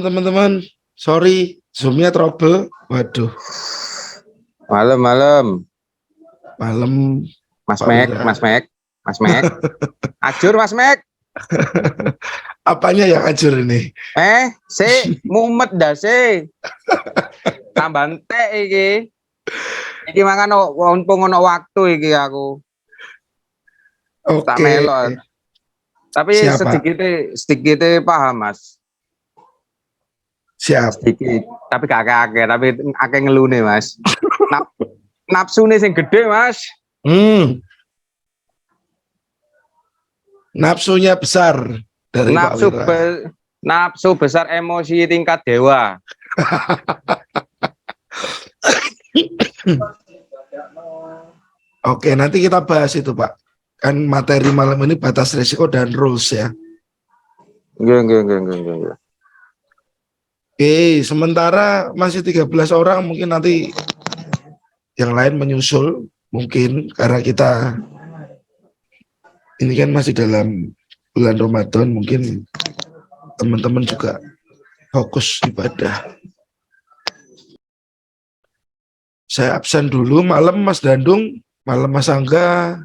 teman-teman. Sorry, Zoom-nya trouble. Waduh, Malam. malam Mas Pak Mek, Wira. Mas Mek, Mas Mek. Ajur Mas Mek. Apanya yang ajur ini? Mumet dah tambah entek iki. Iki mangan mumpung ono waktu iki aku. Tak Oke, melon. Tapi siapa? sedikit paham, Mas. Siap. Sedikit. Tapi kakek tapi akeh ngelune, Mas. Nafsune sing gede, Mas. Nafsunya besar dari Pak Wira. Nafsu besar emosi tingkat dewa. Oke, nanti kita bahas itu, Pak. Kan materi malam ini batas risiko dan rules ya. Nggih. Oke, sementara masih 13 orang, mungkin nanti yang lain menyusul. Mungkin karena kita ini kan masih dalam bulan Ramadan, mungkin teman-teman juga fokus ibadah. Saya absen dulu, malam Mas Dandung, malam Mas Angga,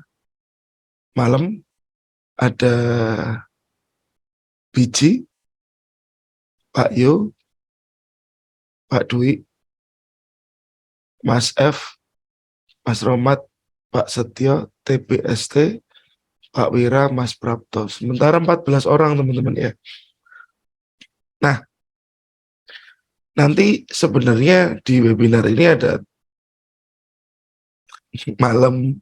malam ada Biji, Pak Yo, Pak Dwi, Mas F, Mas Romat, Pak Setio, TBST, Pak Wira, Mas Prapto. Sementara 14 orang teman-teman ya. Nah, nanti sebenarnya di webinar ini ada malam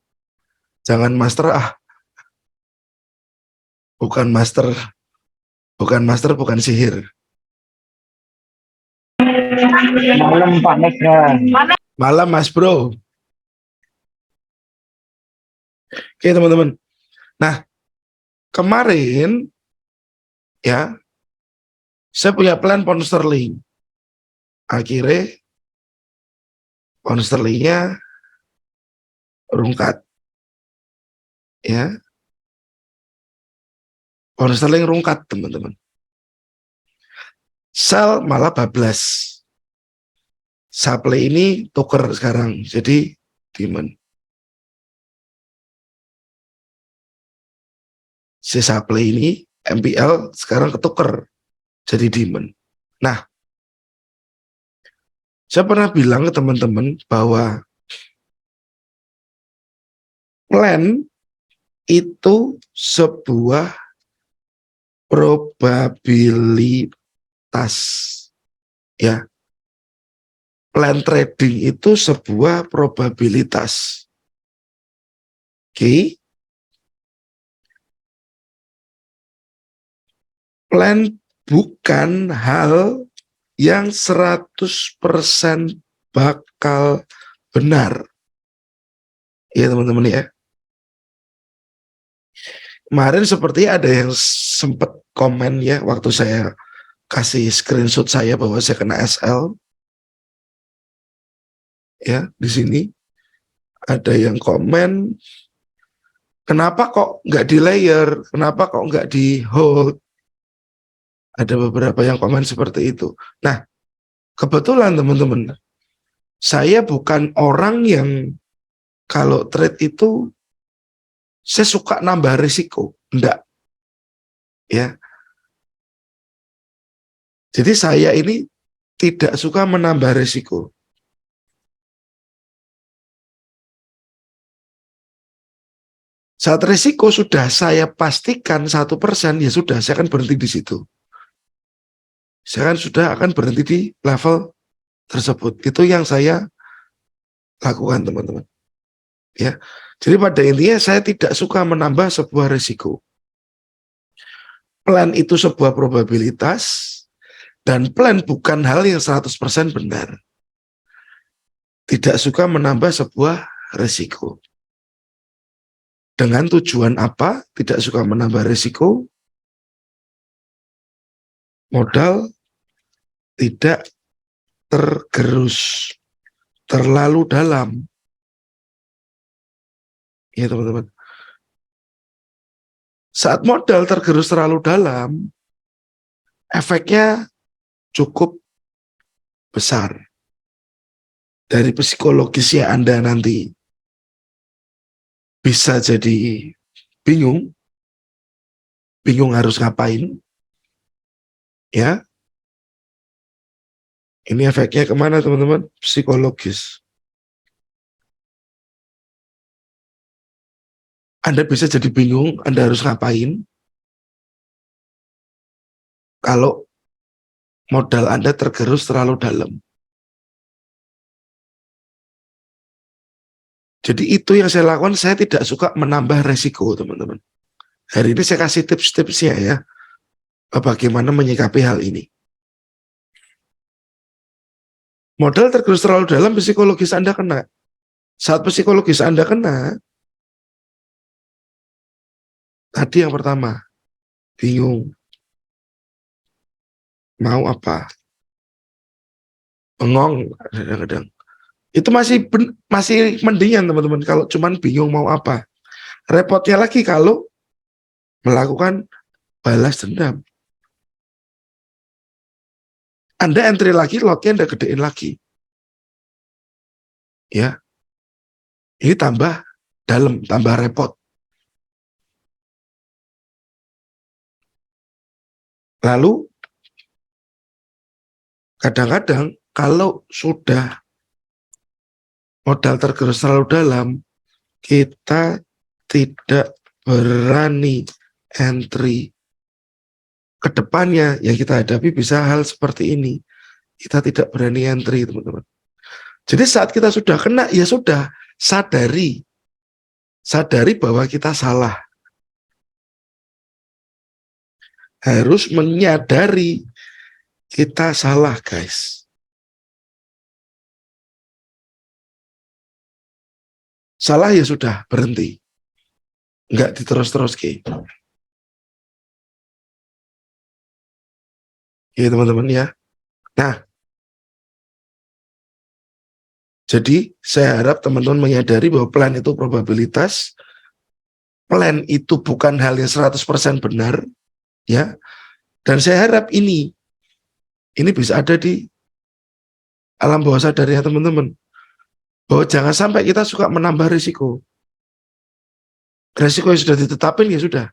jangan master bukan master, bukan sihir. Malam Pak Negra. Malam Mas Bro. Oke teman-teman. Nah, kemarin ya saya punya plan pound sterling. Akhirnya pound sterlingnya rungkat. Ya. Pound sterling rungkat teman-teman. Sell malah bablas. Supply ini tuker sekarang jadi demand. Si supply ini MPL sekarang ketuker jadi demand. Nah, saya pernah bilang ke teman-teman bahwa plan itu sebuah probabilitas. Ya. Plan trading itu sebuah probabilitas. Oke. Plan bukan hal yang 100% bakal benar. Ya teman-teman ya. Kemarin seperti ada yang sempat komen ya waktu saya kasih screenshot saya bahwa saya kena SL. Ya, di sini ada yang komen, kenapa kok nggak di layer, kenapa kok nggak di hold? Ada beberapa yang komen seperti itu. Nah, kebetulan teman-teman, saya bukan orang yang kalau trade itu saya suka nambah risiko, enggak. Ya. Jadi saya ini tidak suka menambah risiko. Saat risiko sudah saya pastikan 1%, ya sudah, saya akan berhenti di situ. Saya kan sudah akan berhenti di level tersebut. Itu yang saya lakukan teman-teman. Ya, jadi pada intinya saya tidak suka menambah sebuah risiko. Plan itu sebuah probabilitas dan plan bukan hal yang 100% benar. Tidak suka menambah sebuah risiko. Dengan tujuan apa? Tidak suka menambah risiko. Modal tidak tergerus terlalu dalam. Ya teman-teman. Saat modal tergerus terlalu dalam, efeknya cukup besar. Dari psikologisnya Anda nanti bisa jadi bingung harus ngapain, ya. Ini efeknya kemana teman-teman? Psikologis. Anda bisa jadi bingung, Anda harus ngapain kalau modal Anda tergerus terlalu dalam. Jadi itu yang saya lakukan, saya tidak suka menambah resiko teman-teman. Hari ini saya kasih tips-tipsnya ya, bagaimana menyikapi hal ini. Modal tergerus terlalu dalam, psikologis Anda kena. Saat psikologis Anda kena, tadi yang pertama, bingung. Mau apa? Bengong kadang-kadang. Itu masih mendingan teman-teman, kalau cuman bingung mau apa. Repotnya lagi kalau melakukan balas dendam. Anda entry lagi, lotnya Anda gedein lagi. Ya. Ini tambah dalam, tambah repot. Lalu kadang-kadang kalau sudah modal tergerus terlalu dalam, kita tidak berani entry ke depannya. Yang kita hadapi bisa hal seperti ini. Kita tidak berani entry, teman-teman. Jadi saat kita sudah kena, ya sudah, sadari bahwa kita salah. Harus menyadari kita salah, guys. Salah ya sudah, berhenti. Enggak diterus-terus, ya teman-teman ya. Nah, jadi saya harap teman-teman menyadari bahwa plan itu probabilitas. Plan itu bukan hal yang 100% benar, ya. Dan saya harap ini bisa ada di alam bawah sadar ya teman-teman. Bahwa jangan sampai kita suka menambah risiko. Risiko yang sudah ditetapin ya sudah.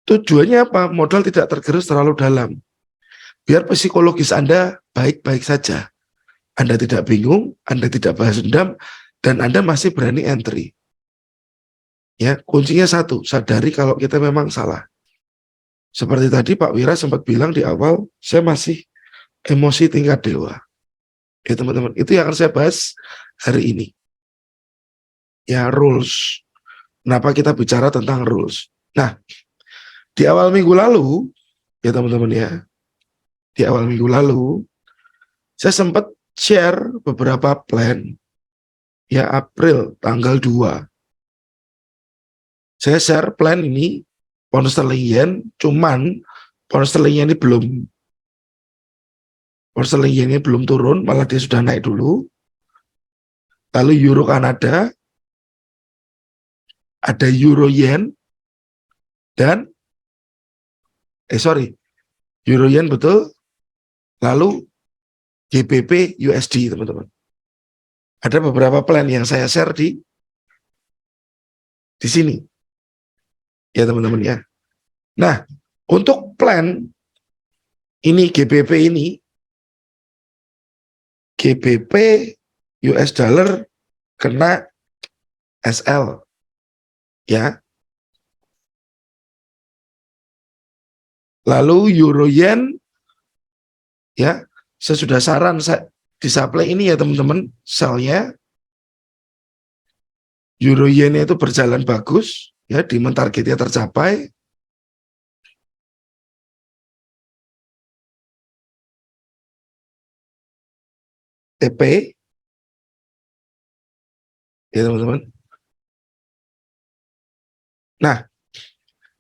Tujuannya apa? Modal tidak tergerus terlalu dalam. Biar psikologis Anda baik-baik saja. Anda tidak bingung, Anda tidak balas dendam, dan Anda masih berani entry. Ya, kuncinya satu, sadari kalau kita memang salah. Seperti tadi Pak Wira sempat bilang di awal, saya masih emosi tingkat dewa. Ya teman-teman, itu yang akan saya bahas hari ini. Ya, rules. Kenapa kita bicara tentang rules? Nah, di awal minggu lalu, ya teman-teman ya, di awal minggu lalu, saya sempat share beberapa plan, ya April tanggal 2. Saya share plan ini, pound sterling yen, cuman pound sterling yen ini belum turun, malah dia sudah naik dulu. Lalu euro Kanada, ada euro yen, dan euro yen betul, lalu GBP USD teman-teman. Ada beberapa plan yang saya share di sini. Ya teman-teman ya. Nah, untuk plan ini GBP US dollar kena SL. Ya. Lalu euro yen, ya, saya sudah saran di supply ini ya teman-teman, selnya euro yen itu berjalan bagus, ya, demand targetnya tercapai. TP, ya teman-teman. Nah,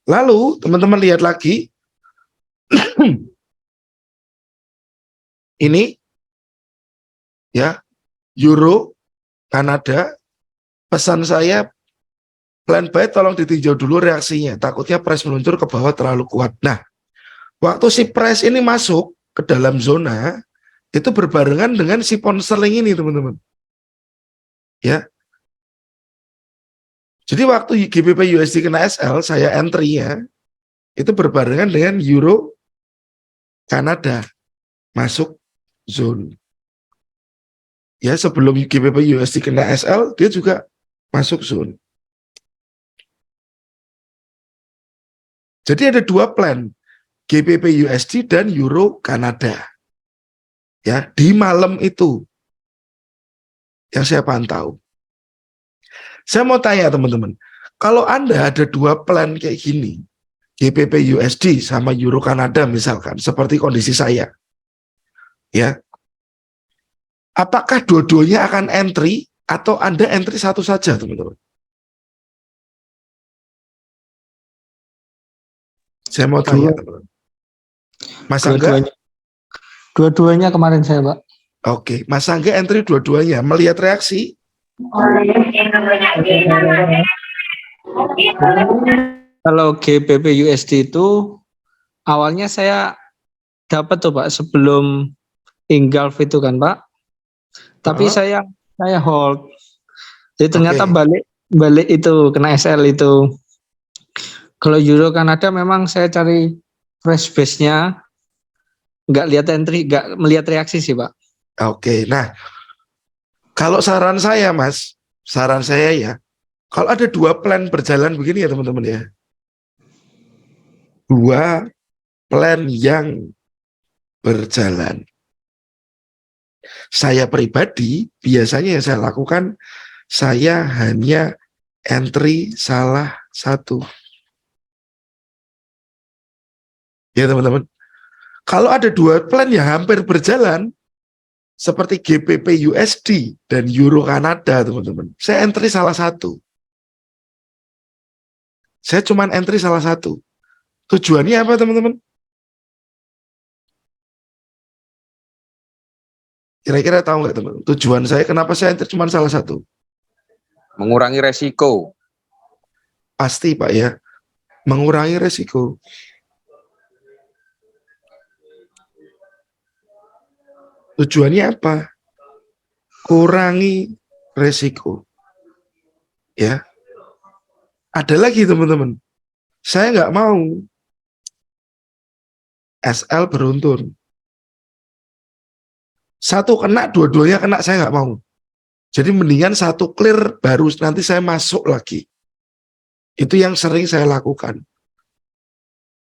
lalu teman-teman lihat lagi, ini, ya, euro Kanada. Pesan saya, plan buy tolong ditinjau dulu reaksinya. Takutnya price meluncur ke bawah terlalu kuat. Nah, Waktu si price ini masuk ke dalam zona, itu berbarengan dengan si pound sterling ini, teman-teman. Ya. Jadi waktu GBP USD kena SL, saya entry-nya itu berbarengan dengan euro Kanada masuk zone. Ya, sebelum GBP USD kena SL, dia juga masuk zone. Jadi ada dua plan, GBP USD dan euro Kanada. Ya, di malam itu yang saya pantau. Saya mau tanya teman-teman, kalau Anda ada dua plan kayak gini, GBP USD sama euro Kanada misalkan, seperti kondisi saya, ya, apakah dua-duanya akan entry atau Anda entry satu saja, teman-teman? Saya mau tanya, teman-teman. Mas Angga? Dua-duanya kemarin saya, Pak. Oke, Mas Angga entry dua-duanya. Melihat reaksi? Kalau GBP USD itu awalnya saya dapat tuh Pak sebelum engulf itu kan Pak. Tapi saya hold. Jadi ternyata balik itu kena SL itu. Kalau euro Kanada memang saya cari fresh base-nya, nggak lihat entry, nggak melihat reaksi sih Pak. Oke, nah kalau saran saya Mas, saran saya ya, kalau ada dua plan berjalan begini ya teman-teman ya, dua plan yang berjalan. Saya pribadi biasanya yang saya lakukan, saya hanya entry salah satu. Ya teman-teman, kalau ada dua plan yang hampir berjalan, seperti GBP USD dan Euro Kanada teman-teman, saya entry salah satu. Saya cuma entry salah satu. Tujuannya apa teman-teman? Kira-kira tahu nggak teman-teman? Tujuan saya kenapa saya entry cuma salah satu? Mengurangi resiko. Pasti Pak ya, mengurangi resiko. Tujuannya apa? Kurangi resiko. Ya. Ada lagi teman-teman. Saya nggak mau SL beruntun. Satu kena, dua-duanya kena, saya nggak mau. Jadi mendingan satu clear, baru nanti saya masuk lagi. Itu yang sering saya lakukan.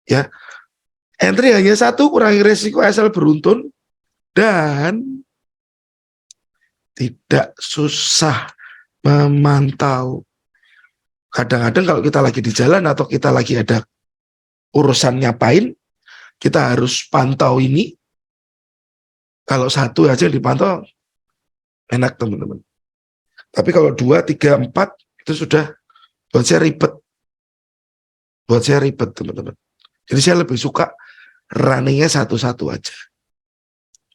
Ya. Entry hanya satu, kurangi resiko SL beruntun, dan tidak susah memantau. Kadang-kadang kalau kita lagi di jalan atau kita lagi ada urusan ngapain, kita harus pantau ini. Kalau satu aja dipantau, enak teman-teman. Tapi kalau 2, 3, 4, itu sudah buat saya ribet. Buat saya ribet teman-teman. Jadi saya lebih suka runningnya satu-satu aja.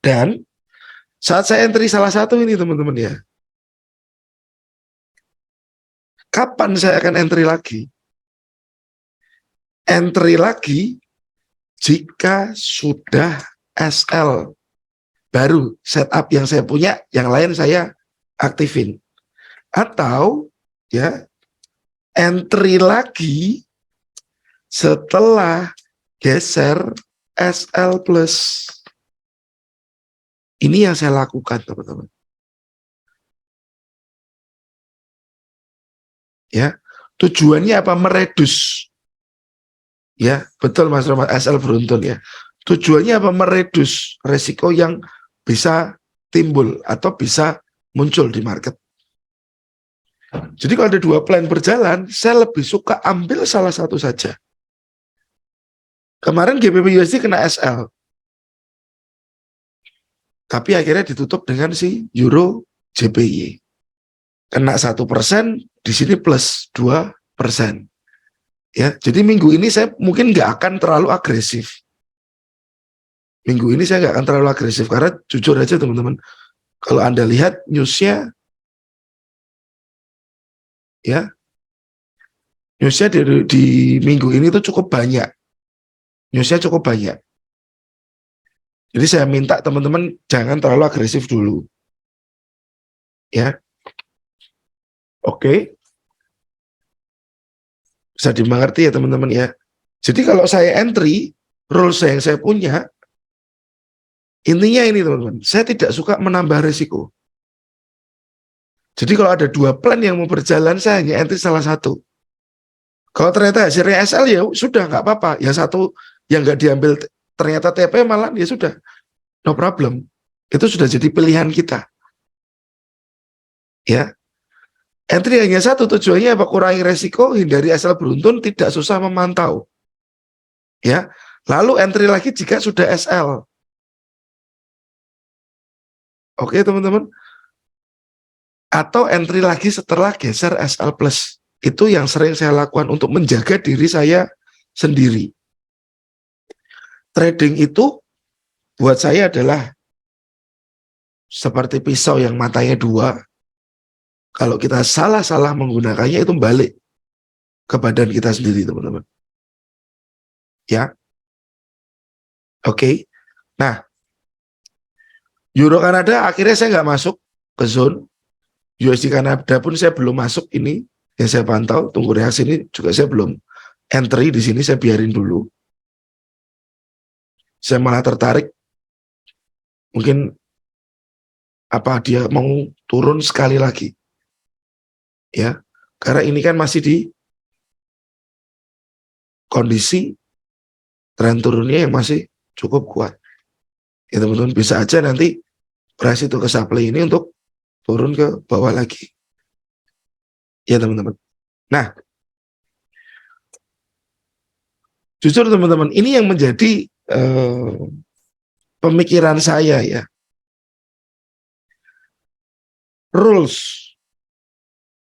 Dan saat saya entry salah satu ini teman-teman ya, kapan saya akan entry lagi? Entry lagi jika sudah SL. Baru setup yang saya punya, yang lain saya aktifin. Atau ya entry lagi setelah geser SL plus. Ini yang saya lakukan teman-teman. Ya, tujuannya apa? Meredus. Ya, betul Mas Romat, SL beruntun ya. Tujuannya apa? Meredus resiko yang bisa timbul atau bisa muncul di market. Jadi kalau ada dua plan berjalan, saya lebih suka ambil salah satu saja. Kemarin GBP USD kena SL. Tapi akhirnya ditutup dengan si Euro JPY. Kena 1%, di sini plus 2%. Ya, jadi minggu ini saya mungkin nggak akan terlalu agresif. Minggu ini saya nggak akan terlalu agresif karena jujur aja teman-teman, kalau Anda lihat newsnya, ya, newsnya di minggu ini tuh cukup banyak. Newsnya cukup banyak. Jadi saya minta teman-teman jangan terlalu agresif dulu. Ya. Oke. Bisa dimengerti ya teman-teman ya. Jadi kalau saya entry, rules yang saya punya, intinya ini teman-teman, saya tidak suka menambah risiko. Jadi kalau ada 2 plan yang mau berjalan, saya hanya entry salah satu. Kalau ternyata hasilnya SL ya sudah nggak apa-apa. Yang satu yang nggak diambil ternyata TP malah ya sudah, no problem. Itu sudah jadi pilihan kita. Ya, entry hanya satu tujuannya apa? Kurangi resiko, hindari SL beruntun, tidak susah memantau. Ya, lalu entry lagi jika sudah SL. Oke teman-teman. Atau entry lagi setelah geser SL plus. Itu yang sering saya lakukan untuk menjaga diri saya sendiri. Trading itu buat saya adalah seperti pisau yang matanya 2. Kalau kita salah-salah menggunakannya itu balik ke badan kita sendiri teman-teman. Ya. Oke. Nah, Euro Kanada akhirnya saya nggak masuk ke zone. USD Kanada pun saya belum masuk ini. Yang saya pantau, tunggu reaksi ini juga saya belum entry di sini, saya biarin dulu. Saya malah tertarik. Mungkin apa dia mau turun sekali lagi. Ya. Karena ini kan masih di kondisi tren turunnya yang masih cukup kuat. Ya teman-teman, bisa aja nanti price itu ke supply ini untuk turun ke bawah lagi. Ya teman-teman. Nah, jujur teman-teman, ini yang menjadi pemikiran saya ya. Rules.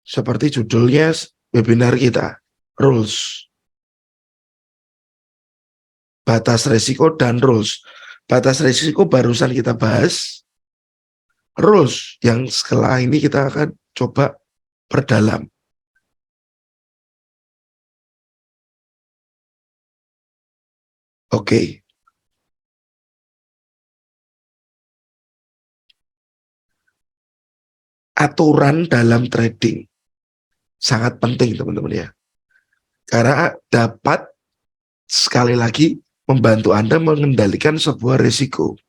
Seperti judulnya webinar kita. Rules. Batas resiko dan rules. Batas resiko barusan kita bahas. Rules yang setelah ini kita akan coba perdalam. Oke. Aturan dalam trading sangat penting teman-teman ya. Karena dapat sekali lagi membantu Anda mengendalikan sebuah risiko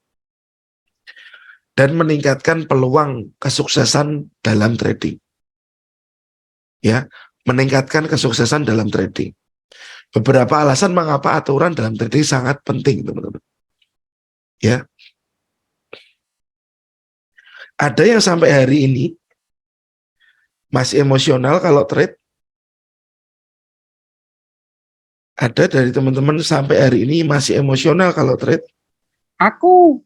dan meningkatkan peluang kesuksesan dalam trading. Ya, meningkatkan kesuksesan dalam trading. Beberapa alasan mengapa aturan dalam trading sangat penting, teman-teman. Ya. Ada yang sampai hari ini masih emosional kalau trade. Ada dari teman-teman sampai hari ini masih emosional kalau trade. Aku.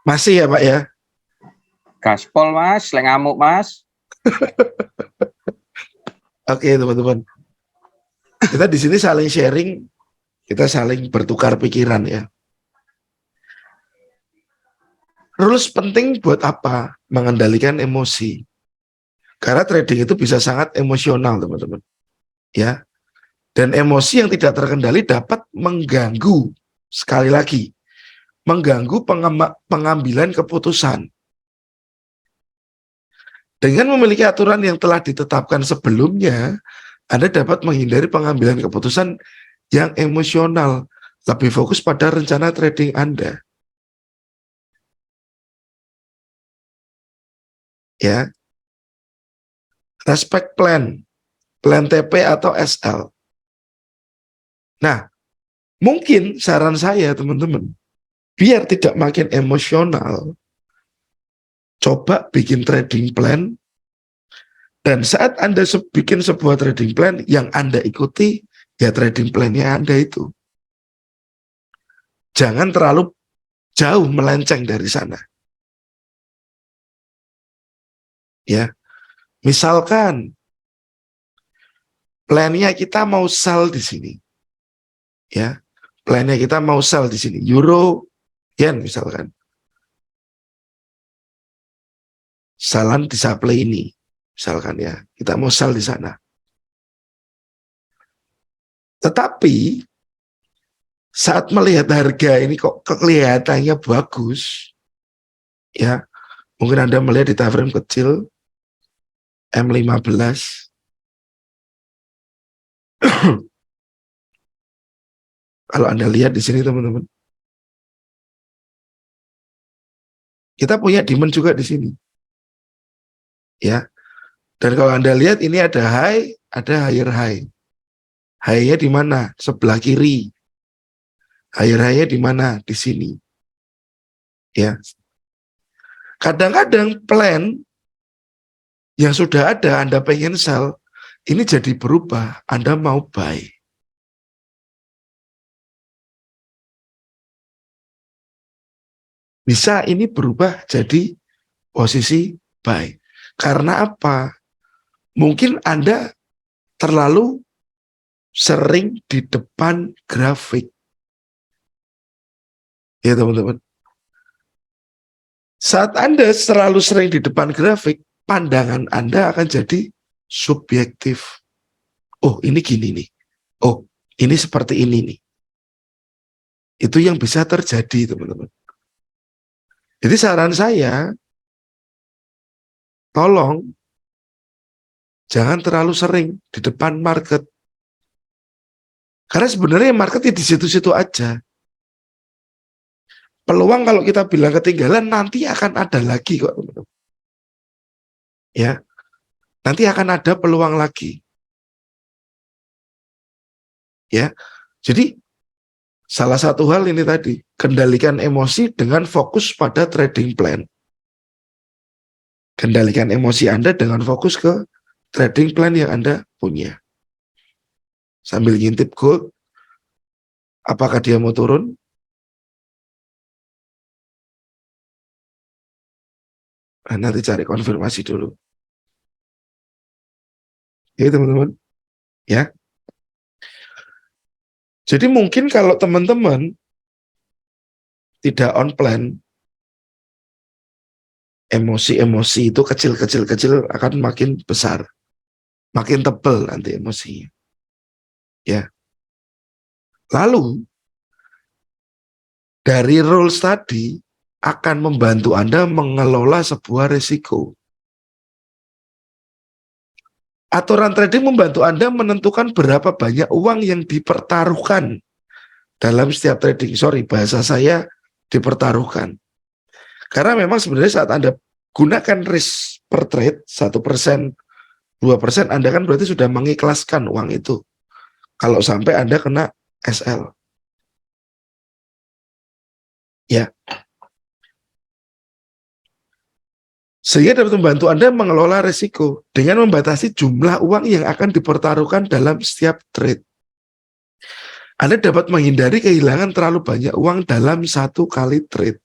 Masih ya Pak ya? Gaspol mas, lek ngamuk mas. Oke teman-teman. Kita di sini saling sharing, kita saling bertukar pikiran ya. Rules penting buat apa? Mengendalikan emosi. Karena trading itu bisa sangat emosional teman-teman. Ya. Dan emosi yang tidak terkendali dapat mengganggu, sekali lagi, mengganggu pengambilan keputusan. Dengan memiliki aturan yang telah ditetapkan sebelumnya, Anda dapat menghindari pengambilan keputusan yang emosional, lebih fokus pada rencana trading Anda. Ya. Respect plan TP atau SL. Nah, mungkin saran saya teman-teman, biar tidak makin emosional, coba bikin trading plan, dan saat Anda bikin sebuah trading plan yang Anda ikuti, ya trading plan-nya Anda itu. Jangan terlalu jauh melenceng dari sana. Ya, misalkan plan-nya kita mau sell di sini. Ya, plan-nya kita mau sell di sini, euro, yen misalkan. Salan di supply ini, misalkan ya, kita mau sell di sana. Tetapi saat melihat harga ini kok kelihatannya bagus, ya mungkin Anda melihat di time frame kecil M15. Kalau Anda lihat di sini teman-teman, kita punya demand juga di sini, ya. Dan kalau Anda lihat ini ada high, ada higher high. High-nya di mana? Sebelah kiri. Higher high-nya di mana? Di sini. Ya. Kadang-kadang plan yang sudah ada Anda pengen sell, ini jadi berubah, Anda mau buy. Bisa ini berubah jadi posisi buy. Karena apa? Mungkin Anda terlalu sering di depan grafik. Ya teman-teman. Saat Anda terlalu sering di depan grafik, pandangan Anda akan jadi subjektif. Oh, ini gini nih. Oh, ini seperti ini nih. Itu yang bisa terjadi, teman-teman. Jadi saran saya, tolong jangan terlalu sering di depan market. Karena sebenarnya marketnya di situ-situ aja. Peluang kalau kita bilang ketinggalan, nanti akan ada lagi kok, teman-teman. Ya, nanti akan ada peluang lagi. Ya, jadi salah satu hal ini tadi, kendalikan emosi dengan fokus pada trading plan. Kendalikan emosi Anda dengan fokus ke trading plan yang Anda punya. Sambil ngintip gold, apakah dia mau turun? Nah, nanti cari konfirmasi dulu. Ya teman-teman, ya. Jadi mungkin kalau teman-teman tidak on plan, emosi-emosi itu kecil-kecil akan makin besar, makin tebal nanti emosinya. Ya. Lalu dari rules tadi akan membantu Anda mengelola sebuah risiko. Aturan trading membantu Anda menentukan berapa banyak uang yang dipertaruhkan dalam setiap trading. Sorry, bahasa saya dipertaruhkan. Karena memang sebenarnya saat Anda gunakan risk per trade 1%, 2%, Anda kan berarti sudah mengikhlaskan uang itu. Kalau sampai Anda kena SL. Ya. Sehingga dapat membantu Anda mengelola risiko dengan membatasi jumlah uang yang akan dipertaruhkan dalam setiap trade. Anda dapat menghindari kehilangan terlalu banyak uang dalam satu kali trade.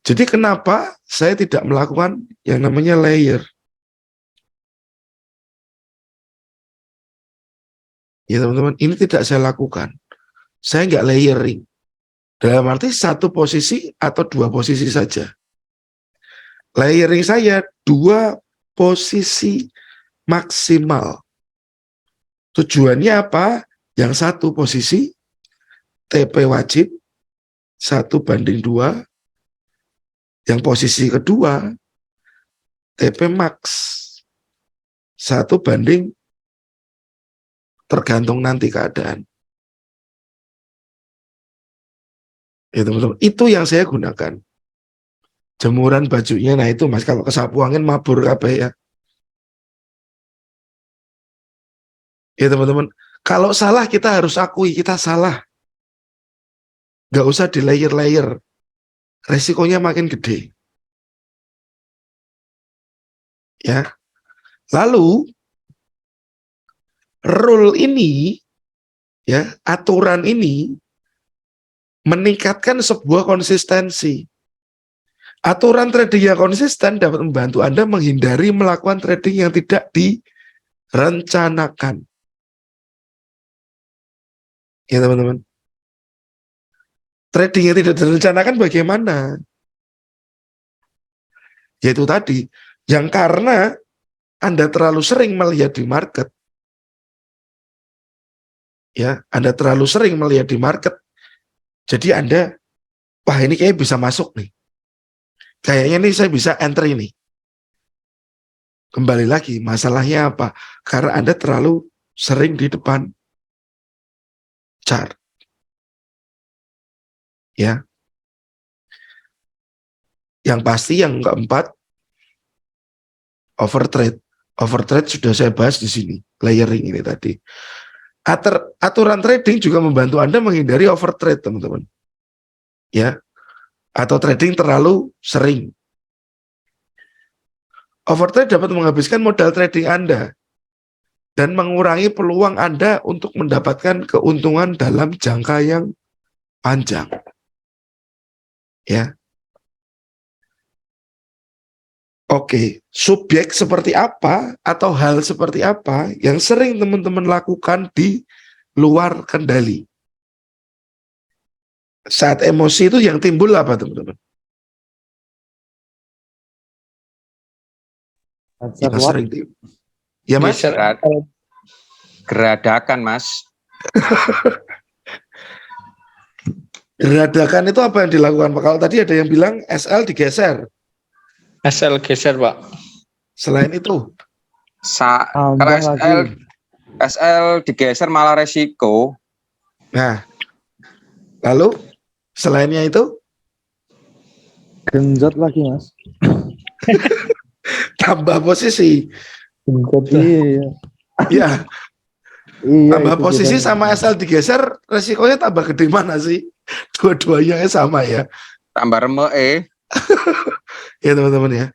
Jadi kenapa saya tidak melakukan yang namanya layer? Ya teman-teman, ini tidak saya lakukan. Saya nggak layering. Dalam arti satu posisi atau dua posisi saja. Layering saya 2 posisi maksimal. Tujuannya apa? Yang satu posisi TP wajib 1:2. Yang posisi kedua TP max 1:, tergantung nanti keadaan. Ya teman-teman, itu yang saya gunakan. Jemuran bajunya, nah itu mas, kalau kesapu angin mabur kabeh ya. Ya teman-teman, kalau salah kita harus akui kita salah. Gak usah di layer-layer. Resikonya makin gede. Ya. Lalu rule ini, ya, aturan ini meningkatkan sebuah konsistensi. Aturan trading yang konsisten dapat membantu Anda menghindari melakukan trading yang tidak direncanakan. Ya teman-teman. Trading yang tidak direncanakan bagaimana? Yaitu tadi, yang karena Anda terlalu sering melihat di market, Ya, Anda terlalu sering melihat di market. Jadi Anda, wah ini kayaknya bisa masuk nih. Kayaknya nih saya bisa entry nih. Kembali lagi, masalahnya apa? Karena Anda terlalu sering di depan chart. Ya. Yang pasti yang keempat, overtrade. Overtrade sudah saya bahas di sini, layering ini tadi. Aturan trading juga membantu Anda menghindari overtrade, teman-teman. Ya. Atau trading terlalu sering. Overtrade dapat menghabiskan modal trading Anda dan mengurangi peluang Anda untuk mendapatkan keuntungan dalam jangka yang panjang. Ya. Oke, subjek seperti apa atau hal seperti apa yang sering teman-teman lakukan di luar kendali? Saat emosi itu yang timbul apa, teman-teman? Yang sering timbul. Ya, Mas? Geradakan, Mas. Geradakan itu apa yang dilakukan, Pak? Kalau tadi ada yang bilang SL digeser. SL geser, Pak. Selain itu? Kalau SL digeser malah resiko. Nah, lalu selainnya itu? Genjot lagi, Mas. Tambah posisi. Genjot, iya. Ya, Iya, tambah itu posisi kita. sama SL digeser, resikonya tambah gede mana sih? Dua-duanya sama ya. Tambah remeh. Ya teman-teman ya.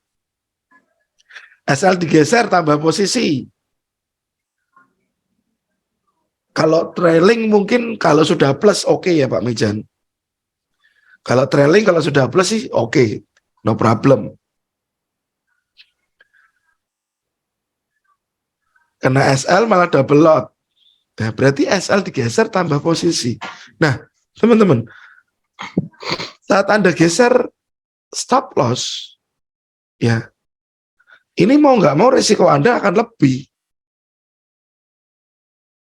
SL digeser tambah posisi. Kalau trailing mungkin kalau sudah plus oke ya Pak Mijan. Kalau trailing kalau sudah plus sih oke, no problem. Karena SL malah double lot. Nah, berarti SL digeser tambah posisi. Nah, teman-teman, saat Anda geser stop loss, ya, ini mau nggak mau risiko Anda akan lebih.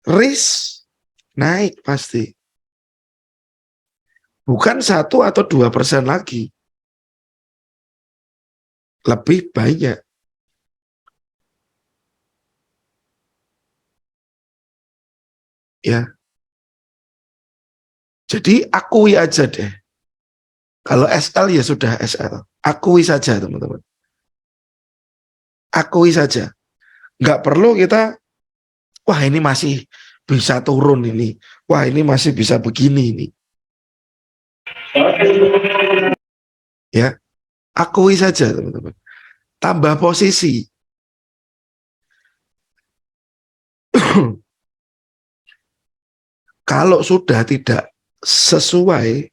Risk naik pasti. Bukan 1 atau 2% lagi. Lebih banyak. Ya. Jadi akui aja deh. Kalau SL ya sudah SL. Akui saja teman-teman. Akui saja. Nggak perlu kita, wah ini masih bisa turun ini. Wah ini masih bisa begini ini. Ya. Akui saja teman-teman. Tambah posisi. Kalau sudah tidak sesuai,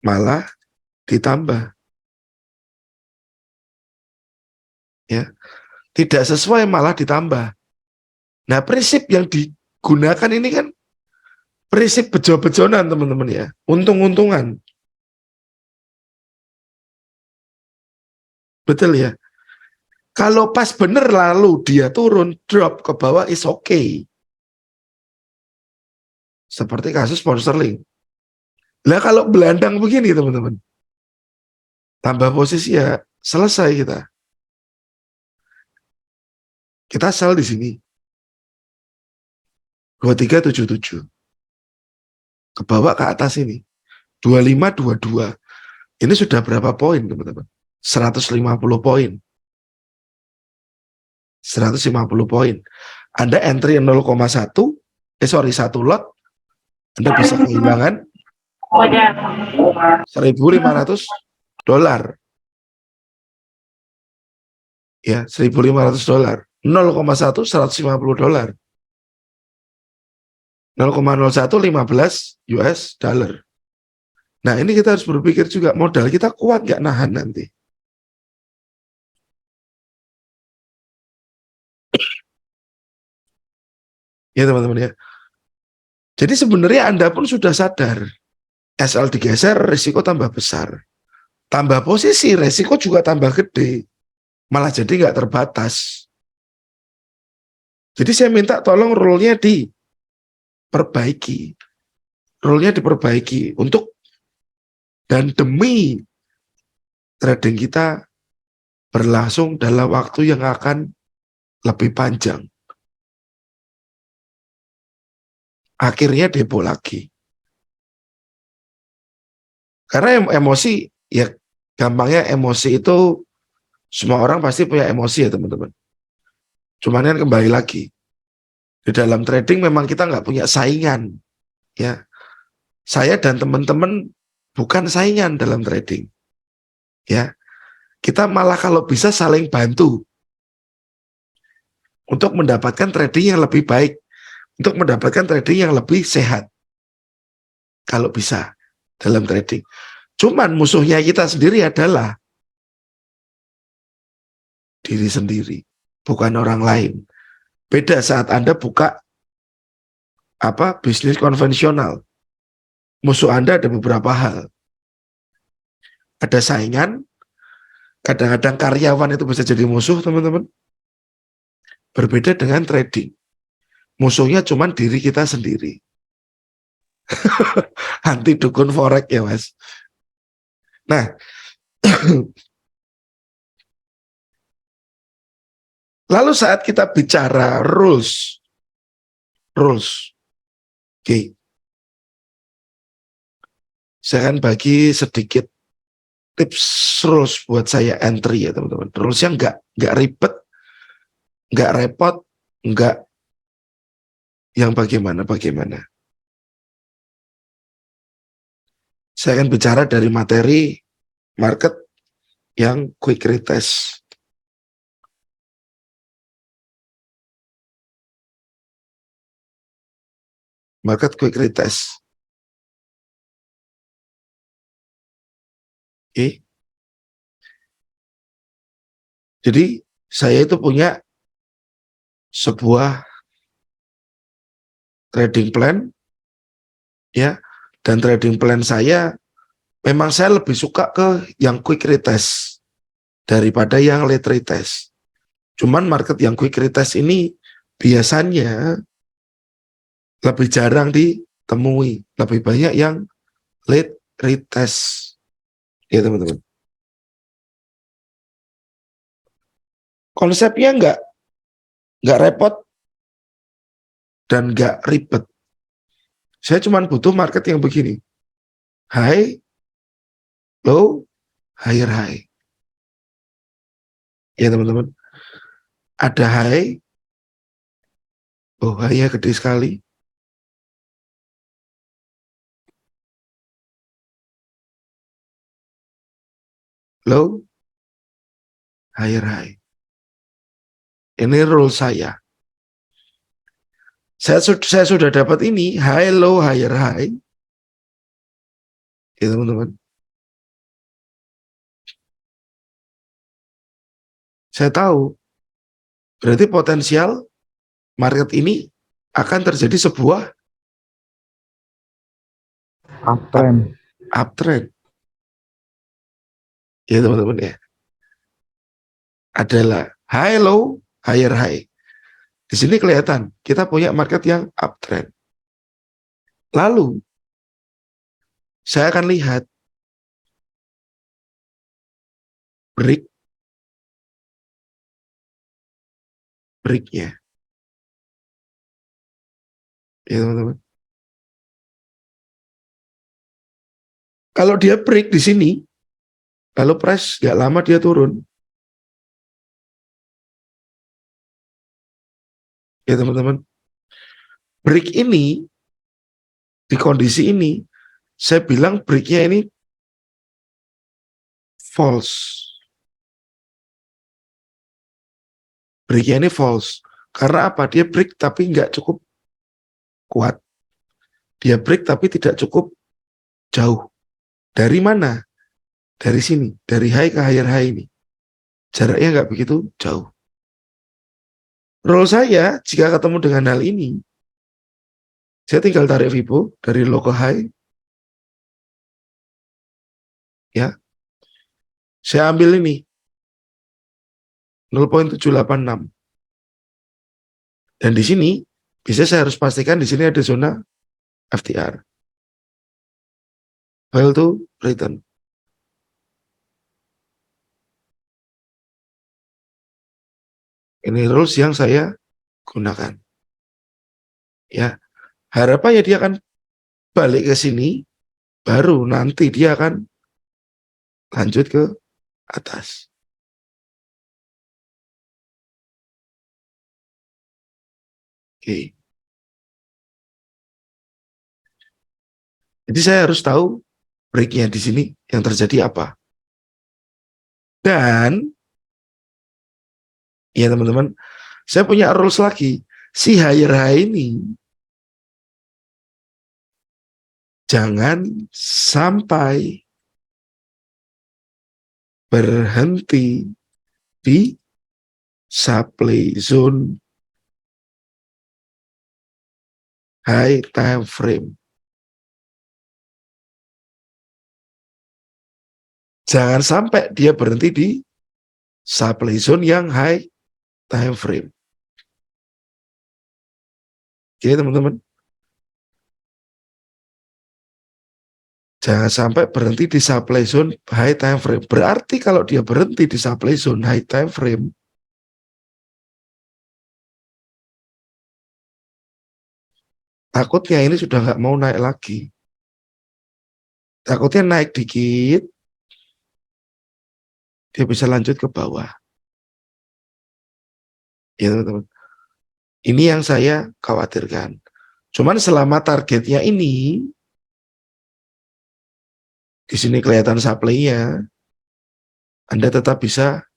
malah ditambah. Ya. Tidak sesuai malah ditambah. Nah, prinsip yang digunakan ini kan prinsip bejo-bejonan, teman-teman ya. Untung-untungan. Betul ya? Kalau pas bener lalu dia turun, drop ke bawah is okay. Seperti kasus pound sterling. Lah kalau belandang begini, teman-teman. Tambah posisi ya selesai kita. Kita sell di sini. 2377. Ke bawah ke atas ini. 2522. Ini sudah berapa poin, teman-teman? 150 poin. 150 poin. Anda entry 0,1, 1 lot, Anda bisa kehilangan $1.500. Ya, $1.500. 0,1 $150. 0,01 15 US dollar. Nah, ini kita harus berpikir juga modal kita kuat nggak nahan nanti. Ya teman-teman ya. Jadi sebenarnya Anda pun sudah sadar SL digeser, risiko tambah besar. Tambah posisi, risiko juga tambah gede. Malah jadi nggak terbatas. Jadi saya minta tolong rule-nya diperbaiki. Rule-nya diperbaiki untuk dan demi trading kita berlangsung dalam waktu yang akan lebih panjang. Akhirnya depo lagi. Karena emosi, ya gampangnya emosi itu semua orang pasti punya emosi ya teman-teman. Cuman kan kembali lagi, di dalam trading memang kita nggak punya saingan. Ya, saya dan teman-teman bukan saingan dalam trading. Ya, kita malah kalau bisa saling bantu untuk mendapatkan trading yang lebih baik, untuk mendapatkan trading yang lebih sehat. Kalau bisa dalam trading. Cuman musuhnya kita sendiri adalah diri sendiri, bukan orang lain. Beda saat Anda buka bisnis konvensional. Musuh Anda ada beberapa hal. Ada saingan, kadang-kadang karyawan itu bisa jadi musuh, teman-teman. Berbeda dengan trading. Musuhnya cuman diri kita sendiri. Anti dukun forex ya, Mas. Nah, lalu saat kita bicara rules, oke. Saya akan bagi sedikit tips rules buat saya entry ya teman-teman. Rulesnya nggak ribet, nggak repot, nggak yang bagaimana. Saya akan bicara dari materi market yang quick retest. Market quick retest. Oke. Jadi saya itu punya sebuah trading plan ya, dan trading plan saya memang saya lebih suka ke yang quick retest daripada yang late retest. Cuman market yang quick retest ini biasanya lebih jarang ditemui, lebih banyak yang late retest ya teman-teman. Konsepnya nggak repot dan nggak ribet. Saya cuma butuh market yang begini, high, low, higher high. Ya teman-teman, ada high, high-nya gede sekali. Low, higher high. Ini rule saya. Saya sudah dapat ini, high, low, higher high. Ya teman-teman. Saya tahu, berarti potensial market ini akan terjadi sebuah uptrend. Ya teman-teman ya. Adalah high, low, higher high. Di sini kelihatan kita punya market yang uptrend. Lalu saya akan lihat breaknya. Ya teman-teman. Kalau dia break di sini, lalu price gak lama dia turun. Ya teman-teman. Break ini, di kondisi ini, saya bilang breaknya ini false. Breaknya ini false. Karena apa? Dia break tapi nggak cukup kuat. Dia break tapi tidak cukup jauh. Dari mana? Dari sini. Dari high ke higher high ini. Jaraknya nggak begitu jauh. Rule saya, jika ketemu dengan hal ini, saya tinggal tarik Fibo dari low ke high. Ya. Saya ambil ini. 0.786. Dan di sini bisa saya harus pastikan di sini ada zona FTR. Fail to return. Ini rules yang saya gunakan. Ya, harapannya dia akan balik ke sini, baru nanti dia akan lanjut ke atas. Oke. Jadi saya harus tahu breaknya di sini yang terjadi apa. Dan ya teman-teman, saya punya rules lagi. Si higher high ini jangan sampai berhenti di supply zone high time frame. Jangan sampai dia berhenti di supply zone yang high time frame. Oke teman-teman. Jangan sampai berhenti di supply zone high time frame. Berarti kalau dia berhenti di supply zone high time frame, takutnya ini sudah nggak mau naik lagi. Takutnya naik dikit, dia bisa lanjut ke bawah. Ya teman-teman. Ini yang saya khawatirkan. Cuman selama targetnya ini, di sini kelihatan supply-nya, Anda tetap bisa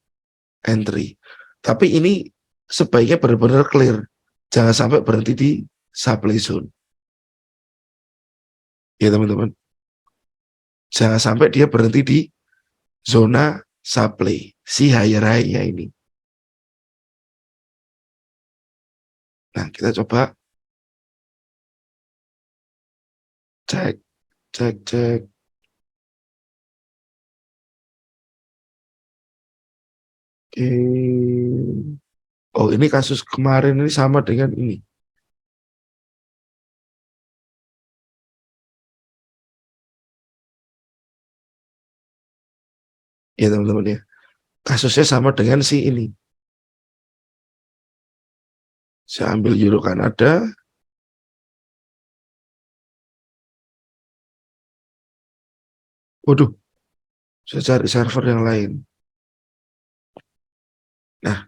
entry. Tapi ini sebaiknya benar-benar clear. Jangan sampai berhenti di supply zone. Ya teman-teman. Jangan sampai dia berhenti di zona supply, si higher high-nya ini. Nah, kita coba cek. Oke. Oh, ini kasus kemarin ini sama dengan ini. Ya teman-teman ya. Kasusnya sama dengan si ini. Saya ambil Euro Kanada. Waduh, saya cari server yang lain. Nah,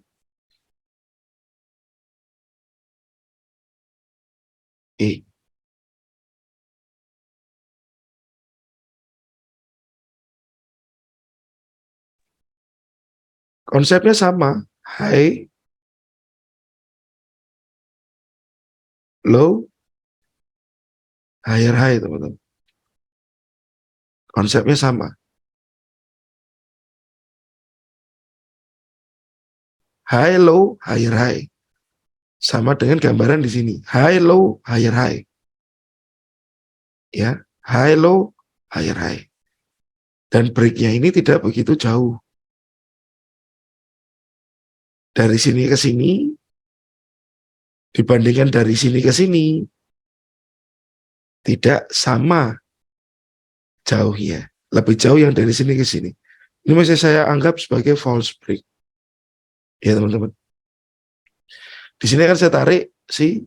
konsepnya sama. High, low, higher high teman-teman. Konsepnya sama. High, low, higher high. Sama dengan gambaran di sini. High, low, higher high. Ya, high, low, higher high. Dan breaknya ini tidak begitu jauh. Dari sini ke sini, dibandingkan dari sini ke sini, tidak sama jauhnya. Lebih jauh yang dari sini ke sini. Ini masih saya anggap sebagai false break. Ya teman-teman. Di sini kan saya tarik si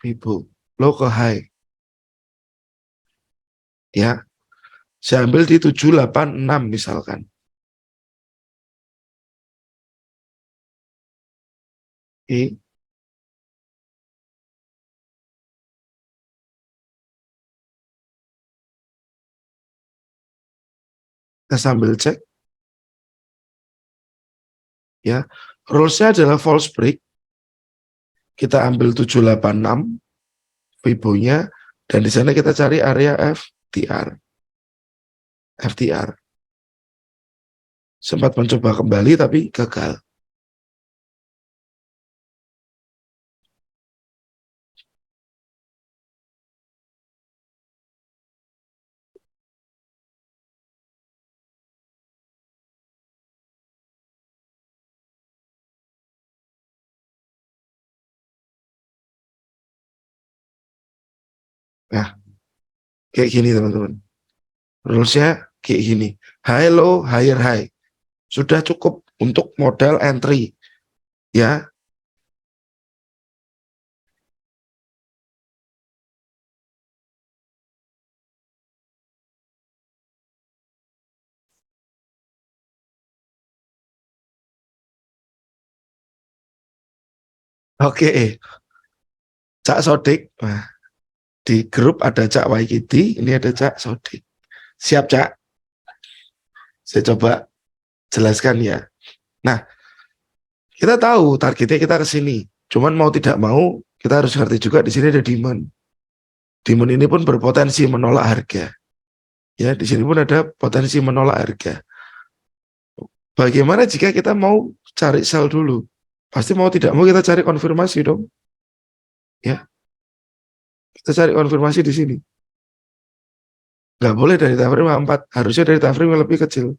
Fibo, low ke high. Ya, saya ambil di 786 misalkan. Oke. Kita sambil cek. Ya, rules-nya adalah false break. Kita ambil 786 Fibo-nya dan di sana kita cari area FTR. Sempat mencoba kembali tapi gagal. Nah, kayak gini teman-teman. Rulesnya kayak gini. High low, higher high. Sudah cukup untuk modal entry. Ya. Oke. Cak Sodik. Nah, di grup ada Cak Waikiti, ini ada Cak Sodik. Siap, Cak? Saya coba jelaskan ya. Nah, kita tahu targetnya kita ke sini. Cuman mau tidak mau, kita harus ngerti juga di sini ada demand. Demand ini pun berpotensi menolak harga. Ya, di sini pun ada potensi menolak harga. Bagaimana jika kita mau cari sell dulu? Pasti mau tidak mau kita cari konfirmasi dong. Ya, kita cari konfirmasi di sini. Nggak boleh dari time frame 4, harusnya dari time frame yang lebih kecil.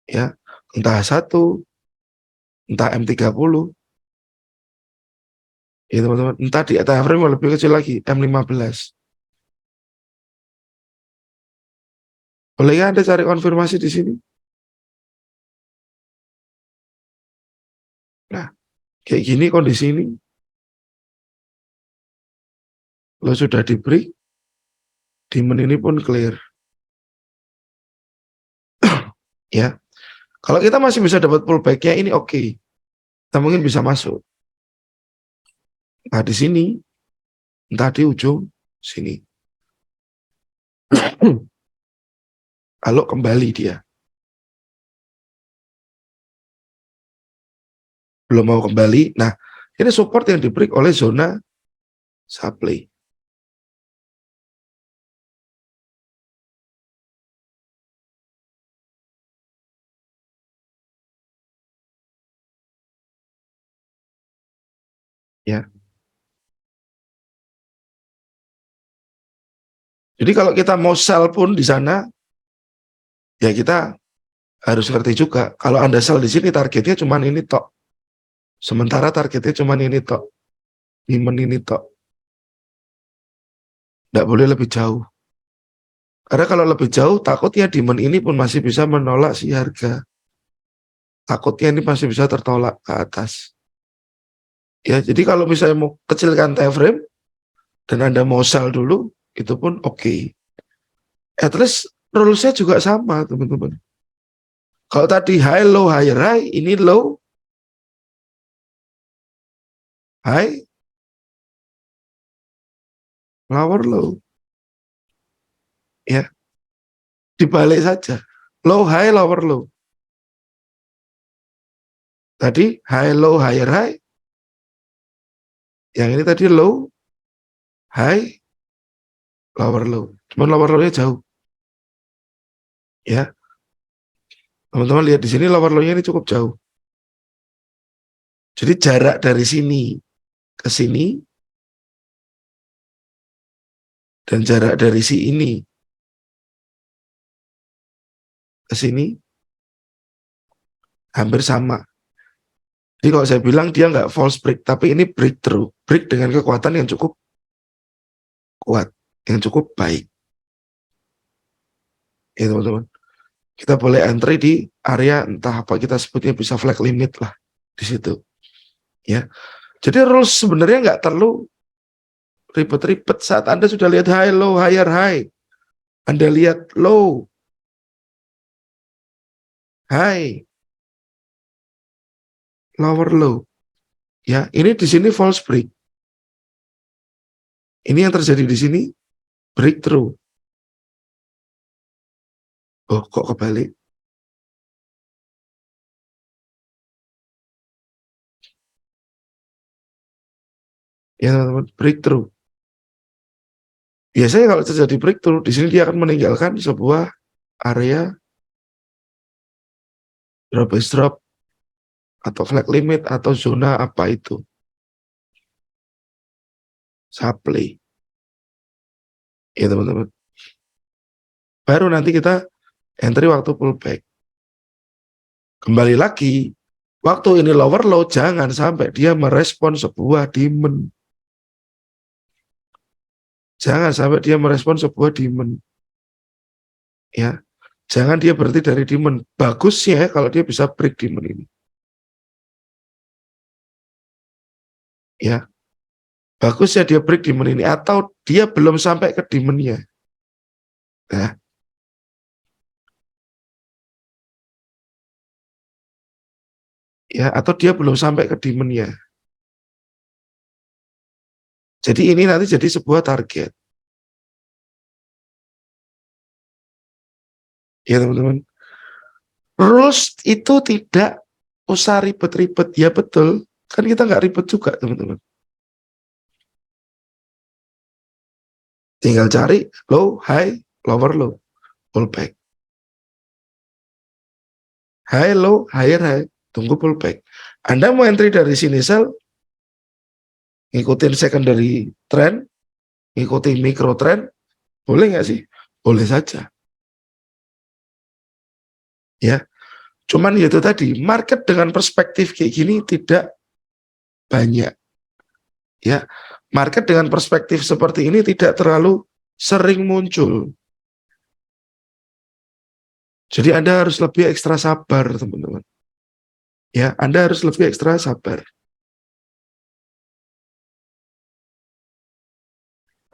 Ya, entah 1, entah M30. Ya teman-teman, entah di time frame yang lebih kecil lagi, M15. Boleh Anda cari konfirmasi di sini? Nah, kayak gini kondisi ini. Lo sudah di break, demand ini pun clear. Ya, kalau kita masih bisa dapat pullback-nya ini oke. Kita mungkin bisa masuk. Nah, di sini, entah di ujung sini. Lalu kembali dia. Belum mau kembali. Nah, ini support yang di-break oleh zona supply. Ya. Jadi kalau kita mau sell pun di sana, ya kita harus ngerti juga. Kalau Anda sell di sini targetnya cuma ini tok. Sementara targetnya cuma ini tok. Ini tok. Nggak boleh lebih jauh. Karena kalau lebih jauh, takutnya demand ini pun masih bisa menolak si harga. Takutnya ini masih bisa tertolak ke atas. Ya, jadi kalau misalnya mau kecilkan time frame dan Anda mau sell dulu, itu pun oke. At least rules-nya juga sama, teman-teman. Kalau tadi high, low, higher, high, ini low, high, lower, low. Ya, dibalik saja. Low, high, lower, low. Tadi high, low, higher, high. Yang ini tadi low, high, lower, low. Cuman lower low-nya jauh. Ya, teman-teman lihat di sini lower low-nya ini cukup jauh. Jadi jarak dari sini ke sini dan jarak dari si ini ke sini hampir sama. Jadi kalau saya bilang dia nggak false break, tapi ini breakthrough, break dengan kekuatan yang cukup kuat, yang cukup baik. Ya teman-teman, kita boleh entry di area entah apa kita sebutnya bisa flag limit lah di situ. Ya, jadi rules sebenarnya nggak terlalu ribet-ribet saat Anda sudah lihat high, low, higher, high. Anda lihat low, high, lower, low. Ya, ini di sini false break. Ini yang terjadi di sini breakthrough. Oh, kok kebalik? Ya, teman-teman, breakthrough. Biasanya kalau terjadi breakthrough, di sini dia akan meninggalkan sebuah area drop is drop atau flag limit atau zona apa itu. Supply. Ya, teman-teman. Baru nanti kita entry waktu pullback. Kembali lagi, waktu ini lower low, jangan sampai dia merespon sebuah demand. Jangan sampai dia merespon sebuah demand. Ya, jangan dia berhenti dari demand. Bagusnya kalau dia bisa break demand ini. Ya, bagusnya dia break demand ini atau dia belum sampai ke demand-nya. Nah, ya, atau dia belum sampai ke demand-nya. Jadi ini nanti jadi sebuah target. Ya teman-teman. Rules itu tidak usah ribet-ribet. Ya betul. Kan kita nggak ribet juga teman-teman. Tinggal cari low, high, lower, low. Pullback. High, low, higher, high. Tunggu pullback. Anda mau entry dari sini sell, ngikutin secondary trend, ngikutin micro trend, boleh nggak sih? Boleh saja. Ya, cuman itu tadi, market dengan perspektif kayak gini tidak banyak. Ya, market dengan perspektif seperti ini tidak terlalu sering muncul. Jadi Anda harus lebih ekstra sabar, teman-teman. Ya, Anda harus lebih ekstra sabar.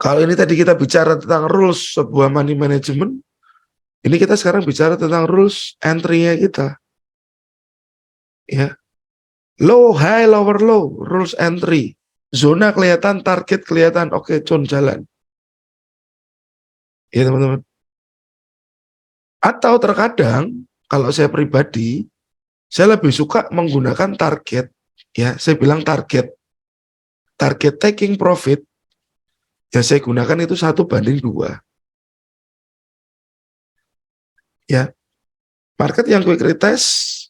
Kalau ini tadi kita bicara tentang rules sebuah money management, ini kita sekarang bicara tentang rules entry-nya kita. Ya, low, high, lower, low, rules entry. Zona kelihatan, target kelihatan, oke, con jalan. Ya teman-teman. Atau terkadang, kalau saya pribadi, saya lebih suka menggunakan target. Ya, saya bilang target. Target taking profit, ya saya gunakan itu 1:2. Ya, market yang quick retest,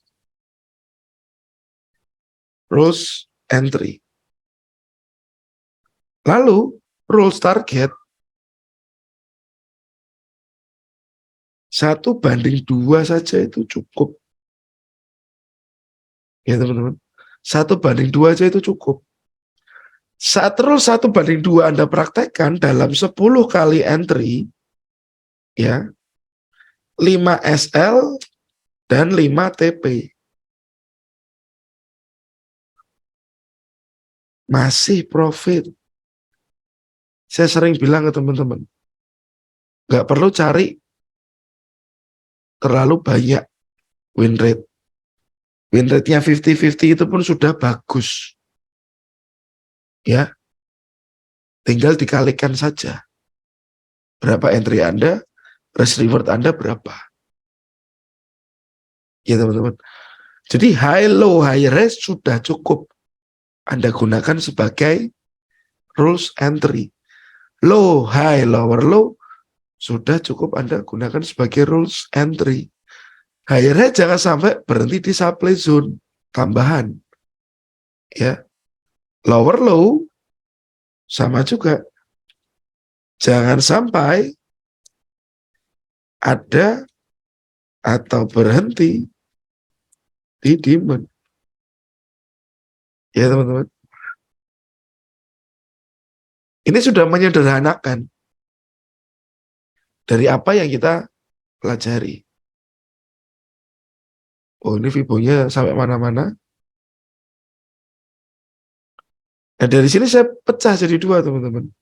rules entry. Lalu, rules target, 1:2 saja itu cukup. Ya teman-teman, 1:2 aja itu cukup. Saat rules 1:2 Anda praktekkan dalam 10 kali entry, ya, 5 SL dan 5 TP. Masih profit. Saya sering bilang ke teman-teman, nggak perlu cari terlalu banyak win rate. Win rate-nya 50-50 itu pun sudah bagus. Ya, tinggal dikalikan saja. Berapa entry Anda, risk reward Anda berapa. Ya teman-teman. Jadi high, low, high risk sudah cukup Anda gunakan sebagai rules entry. Low, high, lower, low sudah cukup Anda gunakan sebagai rules entry. High risk jangan sampai berhenti di supply zone tambahan. Ya, lower, low sama juga. Jangan sampai ada atau berhenti di demand. Ya teman-teman. Ini sudah menyederhanakan dari apa yang kita pelajari. Oh, ini Fibonya sampai mana-mana. Nah, dari sini saya pecah jadi dua, teman-teman.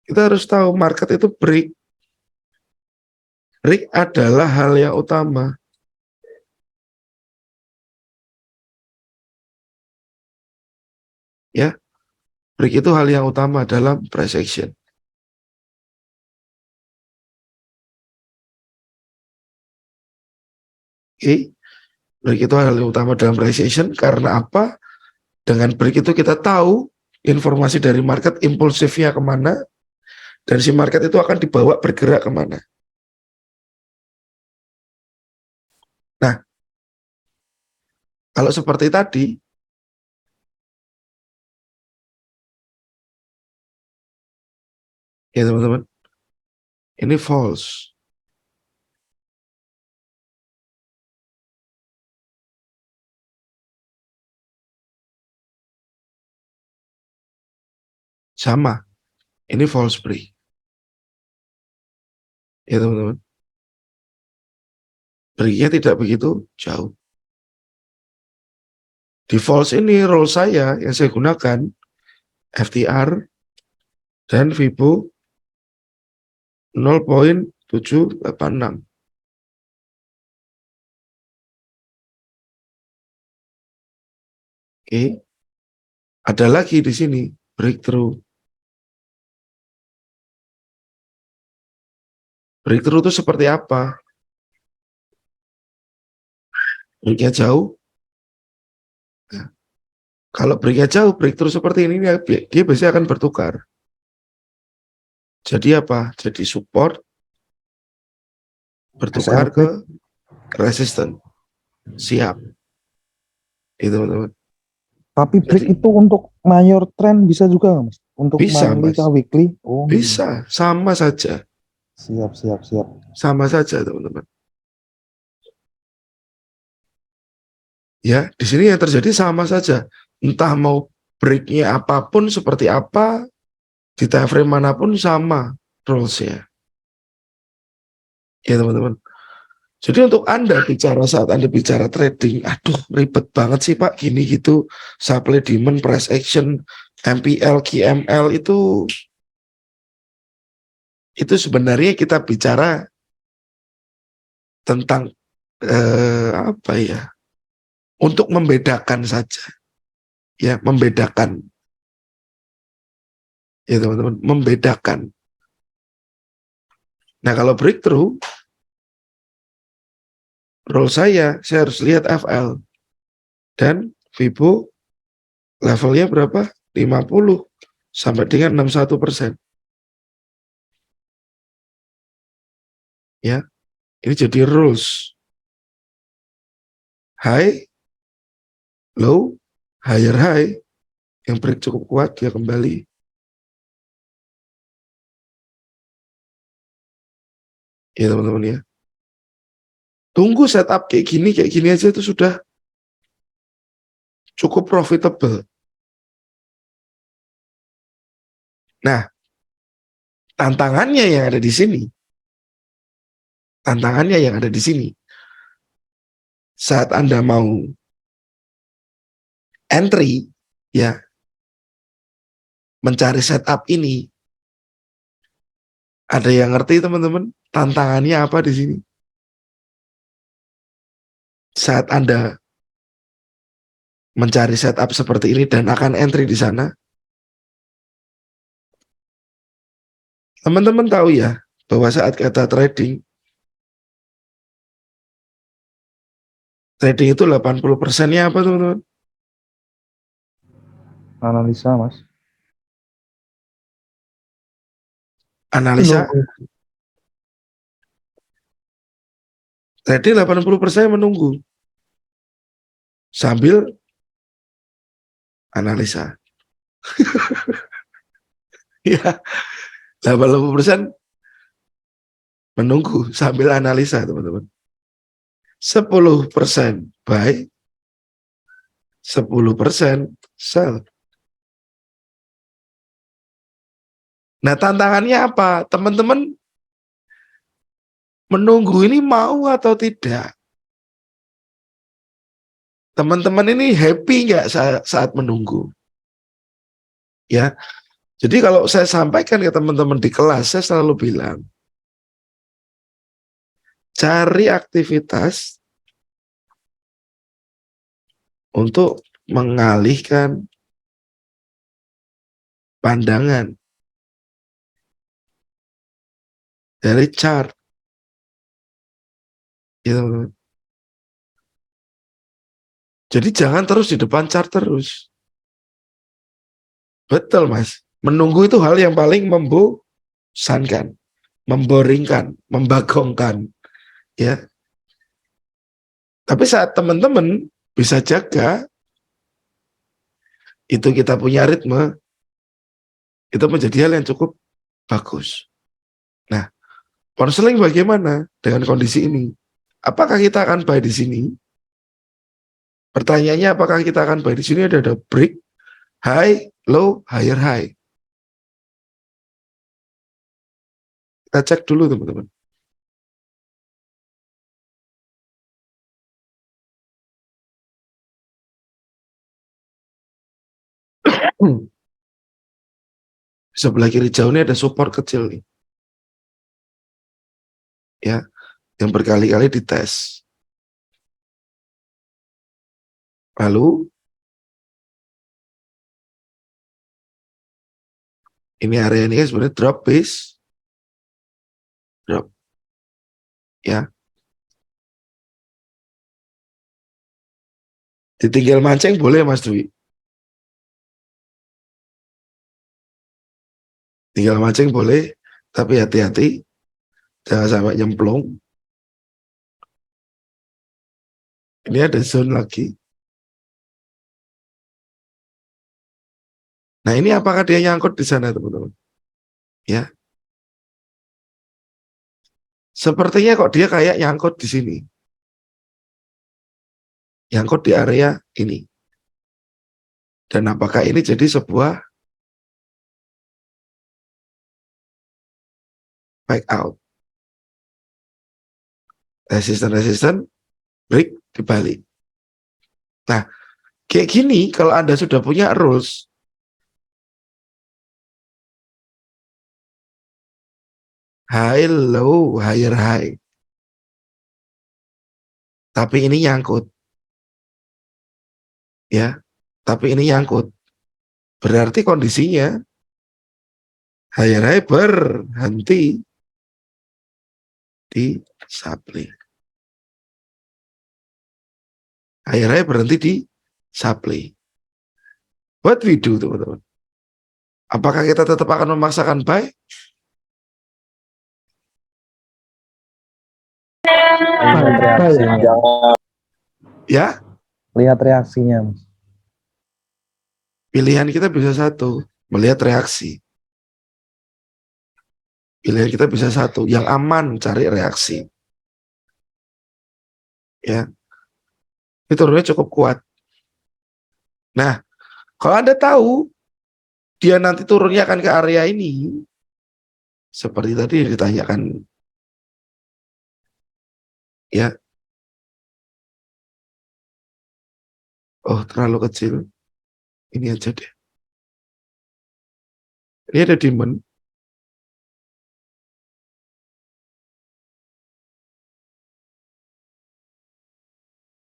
Kita harus tahu market itu break. Break adalah hal yang utama. Ya, break itu hal yang utama dalam price action. Oke, break itu hal yang utama dalam price action karena apa? Dengan break itu kita tahu informasi dari market impulsifnya kemana, dan si market itu akan dibawa bergerak kemana. Nah, kalau seperti tadi, ya teman-teman, ini false. Sama, ini false break. Ya teman-teman. Breaknya tidak begitu jauh. Di false ini roll saya yang saya gunakan FTR dan Fibo 0.786. Oke. Ada lagi di sini breakthrough. Breakthrough itu seperti apa? Breaknya jauh. Nah, kalau breaknya jauh, breakthrough seperti ini dia biasanya akan bertukar. Jadi apa? Jadi support bertukar SLP. ke resistance. Siap. Itu teman-teman. Tapi break Jadi itu untuk mayor trend bisa juga nggak, Mas? Untuk bisa, monthly Mas. kah weekly? Oh, Bisa, sama saja. siap, siap, siap. Sama saja, teman-teman. Ya, di sini yang terjadi sama saja. Entah mau breaknya apapun, seperti apa, di time frame manapun sama rules-nya. Ya, teman-teman. Jadi untuk Anda bicara saat Anda bicara trading, aduh ribet banget sih Pak, gini gitu, supply demand, price action, MPL, QML itu sebenarnya kita bicara tentang apa ya? Untuk membedakan saja, ya membedakan, ya teman-teman, membedakan. Nah kalau breakthrough, role saya harus lihat FL dan Fibo levelnya berapa? 50 sampai dengan 61%. Ya, ini jadi rules. High, low, higher high, yang break cukup kuat dia kembali. Ya teman-teman ya. Tunggu setup kayak gini aja itu sudah cukup profitable. Nah, tantangannya yang ada di sini. Tantangannya yang ada di sini. Saat Anda mau entry, ya, mencari setup ini, ada yang ngerti teman-teman? Tantangannya apa di sini? Saat Anda mencari setup seperti ini dan akan entry di sana, teman-teman tahu ya, bahwa saat kata trading itu 80%-nya apa teman-teman? Analisa, Mas. Analisa. Trading 80% menunggu sambil analisa. Ya, 80% menunggu sambil analisa teman-teman. 10% buy, 10% sell. Nah tantangannya apa? Teman-teman menunggu ini mau atau tidak? Teman-teman ini happy nggak saat menunggu? Ya, jadi kalau saya sampaikan ke teman-teman di kelas, saya selalu bilang, cari aktivitas untuk mengalihkan pandangan dari chart. Ya, teman-teman. Jadi jangan terus di depan chart terus. Betul Mas. Menunggu itu hal yang paling membosankan, memboringkan, membagongkan. Ya. Tapi saat teman-teman bisa jaga, itu kita punya ritme, itu menjadi hal yang cukup bagus. Nah, konseling bagaimana dengan kondisi ini? Apakah kita akan buy di sini? Pertanyaannya apakah kita akan buy di sini? Ada break, high, low, higher high. Kita cek dulu teman-teman. Sebelah kiri jauh ini ada support kecil nih. Ya, yang berkali-kali dites. Lalu ini area ini kan sebenarnya drop base drop. Ya. Ditinggal mancing boleh Mas Dwi. Tinggal mancing boleh, tapi hati-hati jangan sampai nyemplung. Ini ada zone lagi. Nah, ini apakah dia nyangkut di sana, teman-teman? Ya. Sepertinya kok dia kayak nyangkut di sini. Nyangkut di area ini. Dan apakah ini jadi sebuah back out? Resisten, break, dibalik. Nah, kayak gini kalau Anda sudah punya rules, high, low, higher, high. Tapi ini nyangkut. Ya, tapi ini nyangkut. Berarti kondisinya higher, high berhenti di supply. Higher, high berhenti di supply. What we do, teman-teman? Apakah kita tetap akan memaksakan buy? Lihat reaksinya. Ya, Lihat reaksinya, Mas. pilihan kita bisa satu, melihat reaksi. Pilihan kita bisa satu, yang aman cari reaksi. Ya, ini turunnya cukup kuat. Nah, kalau Anda tahu dia nanti turunnya akan ke area ini, seperti tadi yang ditanyakan, ya, oh terlalu kecil, ini aja deh. Ini ada demand.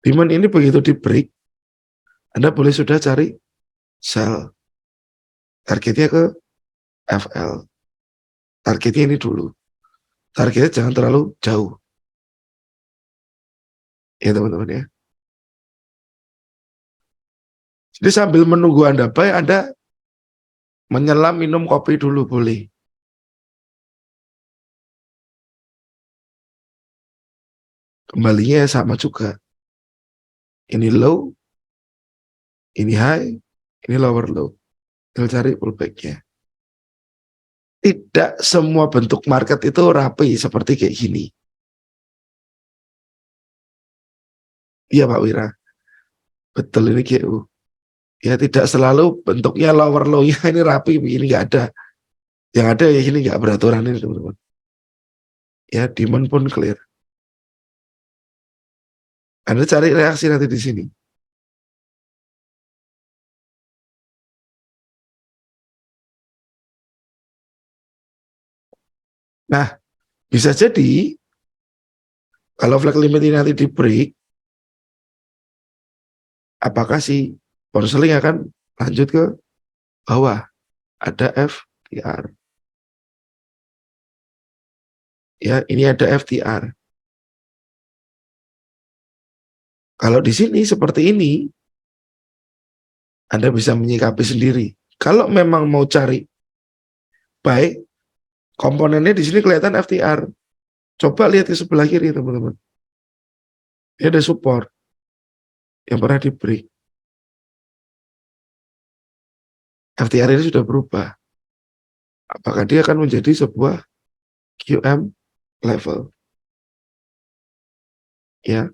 Demand ini begitu di break, Anda boleh sudah cari sell. Targetnya ke FL. Targetnya ini dulu. Targetnya jangan terlalu jauh. Ya teman-teman ya. Jadi sambil menunggu Anda buy, Anda menyelam minum kopi dulu boleh. Kembalinya sama juga. Ini low, ini high, ini lower low. Tinggal cari pullback-nya. Tidak semua bentuk market itu rapi seperti kayak gini. Iya Pak Wira. Betul ini GU. Ya tidak selalu bentuknya lower low-nya ini rapi, ini nggak ada. Yang ada ya ini nggak beraturan ini teman-teman. Ya demand pun clear. Anda cari reaksi nanti di sini. Nah, bisa jadi kalau flag limit ini nanti di break, apakah si Porseling akan lanjut ke bawah? Ada FTR. Ya, ini ada FTR. Kalau di sini seperti ini, Anda bisa menyikapi sendiri. Kalau memang mau cari buy, komponennya di sini kelihatan FTR. Coba lihat ke sebelah kiri, teman-teman. Ini ada support yang pernah di break. FTR ini sudah berubah. Apakah dia akan menjadi sebuah QM level? Ya.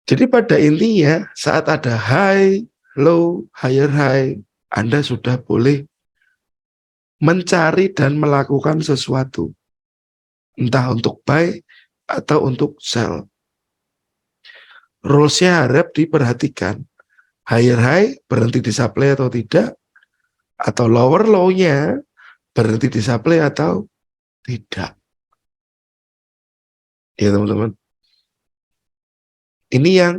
Jadi pada intinya saat ada high, low, higher high, Anda sudah boleh mencari dan melakukan sesuatu. Entah untuk buy atau untuk sell. rules-nya harap diperhatikan. Higher high berhenti di supply atau tidak, atau lower low-nya berhenti di supply atau tidak. Ya teman-teman. Ini yang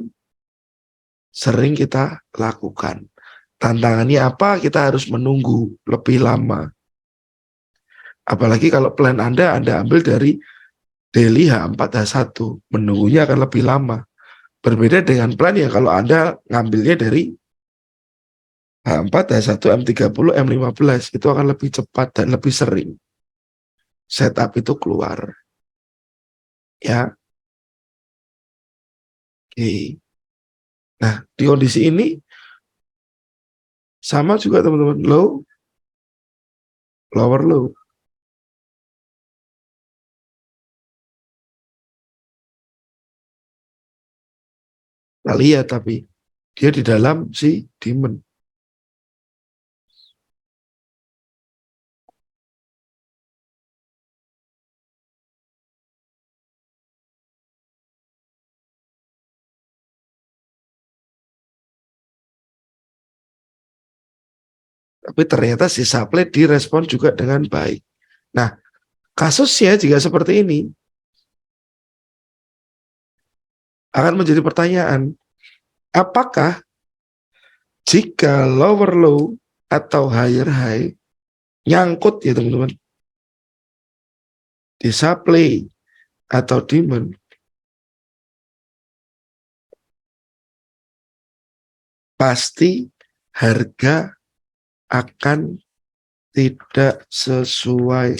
sering kita lakukan. Tantangannya apa? Kita harus menunggu lebih lama. Apalagi kalau plan Anda ambil dari daily H4 H1, menunggunya akan lebih lama. Berbeda dengan plan yang kalau Anda ngambilnya dari H4 H1 M30 M15, itu akan lebih cepat dan lebih sering setup itu keluar. Ya. Oke. Nah, di kondisi ini sama juga teman-teman, low, lower low. Kita lihat tapi dia di dalam si demand. Tapi ternyata si supply direspon juga dengan baik. Nah, kasusnya jika seperti ini akan menjadi pertanyaan, apakah jika lower low atau higher high nyangkut ya teman-teman di supply atau demand, pasti harga akan tidak sesuai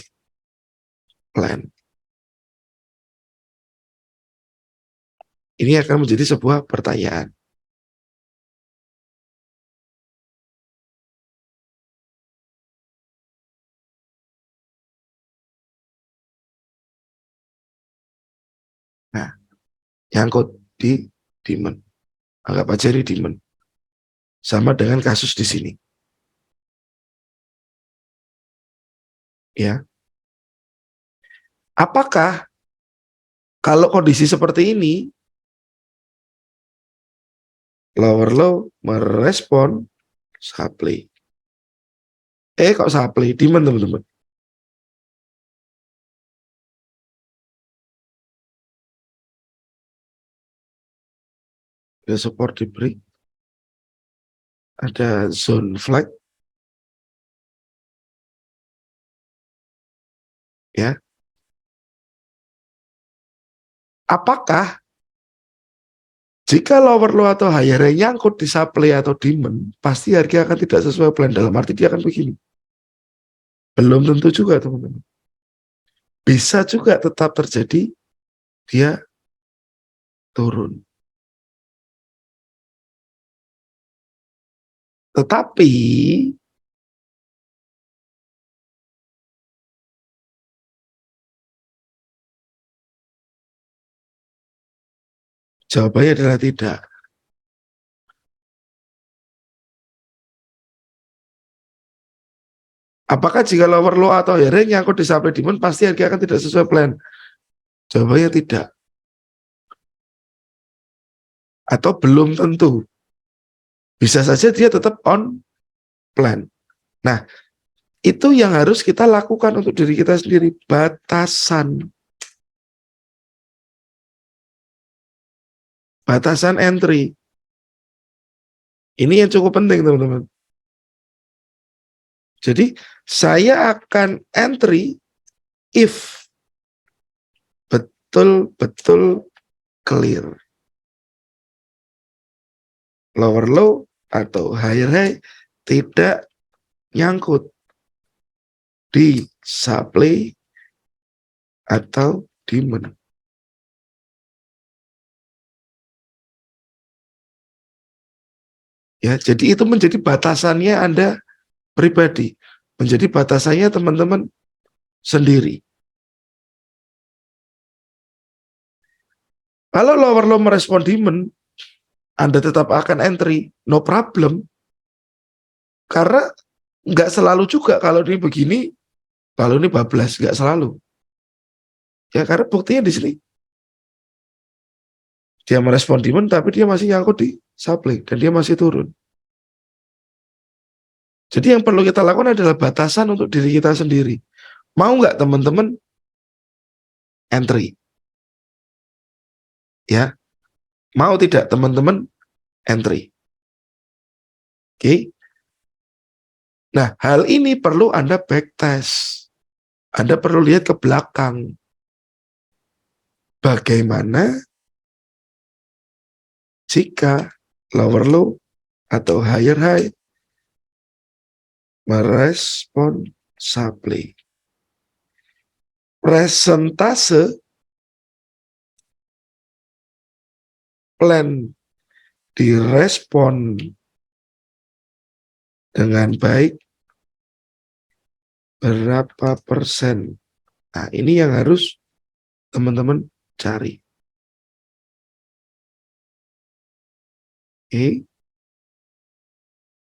plan. Ini akan menjadi sebuah pertanyaan. Nah, nyangkut di demand. Anggap aja di demand. Sama dengan kasus di sini. Ya. Apakah kalau kondisi seperti ini lower low merespon supply? Kok supply? Demand teman-teman. Ada support di break. Ada zone flag. Ya. Apakah jika lower low atau higher high nyangkut di supply atau demand, pasti harga akan tidak sesuai plan? Dalam arti dia akan begini. Belum tentu juga teman-teman. Bisa juga tetap terjadi dia turun. Tetapi jawabannya adalah tidak. Apakah jika lower low atau higher high nyangkut di supply demand pasti harga akan tidak sesuai plan? Jawabannya tidak. Atau belum tentu. Bisa saja dia tetap on plan. Nah, itu yang harus kita lakukan untuk diri kita sendiri. Batasan. Batasan entry. Ini yang cukup penting teman-teman. Jadi saya akan entry if betul-betul clear. Lower low atau higher high tidak nyangkut di supply atau demand. Ya, jadi itu menjadi batasannya Anda pribadi, menjadi batasannya teman-teman sendiri. Kalau lower low merespon demand, Anda tetap akan entry, no problem. Karena nggak selalu juga kalau ini begini, kalau ini bablas, nggak selalu. Ya karena buktinya di sini. Dia merespon demand, tapi dia masih nyangkut di supply dan dia masih turun. Jadi yang perlu kita lakukan adalah batasan untuk diri kita sendiri. Mau nggak teman-teman entry? Ya, mau tidak teman-teman entry? Oke. Nah, hal ini perlu Anda backtest. Anda perlu lihat ke belakang. Bagaimana jika lower low atau higher high merespon supply. Presentase plan direspon dengan baik berapa persen. Nah, ini yang harus teman-teman cari. Oke.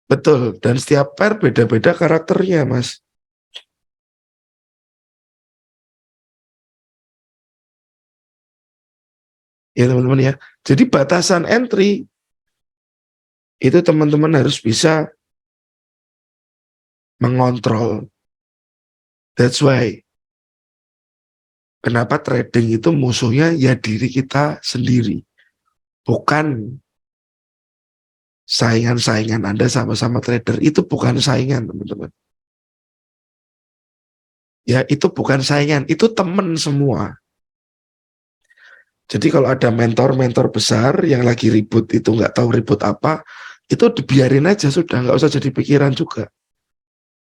Betul, dan setiap pair beda-beda karakternya, Mas. Ya, teman-teman ya. Jadi batasan entry itu teman-teman harus bisa mengontrol. That's why kenapa trading itu musuhnya ya diri kita sendiri. Bukan saingan-saingan Anda sama-sama trader. Itu bukan saingan, teman-teman. Ya, itu bukan saingan. Itu teman semua. Jadi kalau ada mentor-mentor besar yang lagi ribut itu nggak tahu ribut apa, itu dibiarin aja sudah, nggak usah jadi pikiran juga.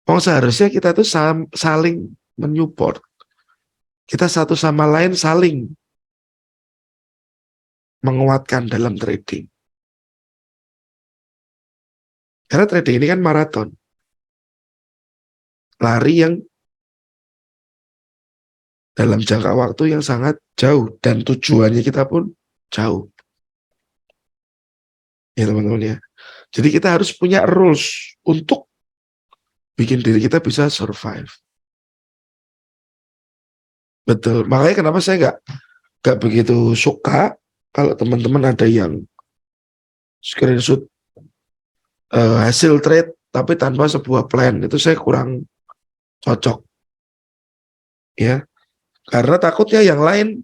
Oh, seharusnya kita tuh saling menyupport. Kita satu sama lain saling menguatkan dalam trading. Karena trading ini kan maraton. Lari yang dalam jangka waktu yang sangat jauh. Dan tujuannya kita pun jauh. Ya teman-teman ya. Jadi kita harus punya rules untuk bikin diri kita bisa survive. Betul. Makanya kenapa saya nggak begitu suka kalau teman-teman ada yang screenshot hasil trade tapi tanpa sebuah plan. Itu saya kurang cocok. Ya. Karena takutnya yang lain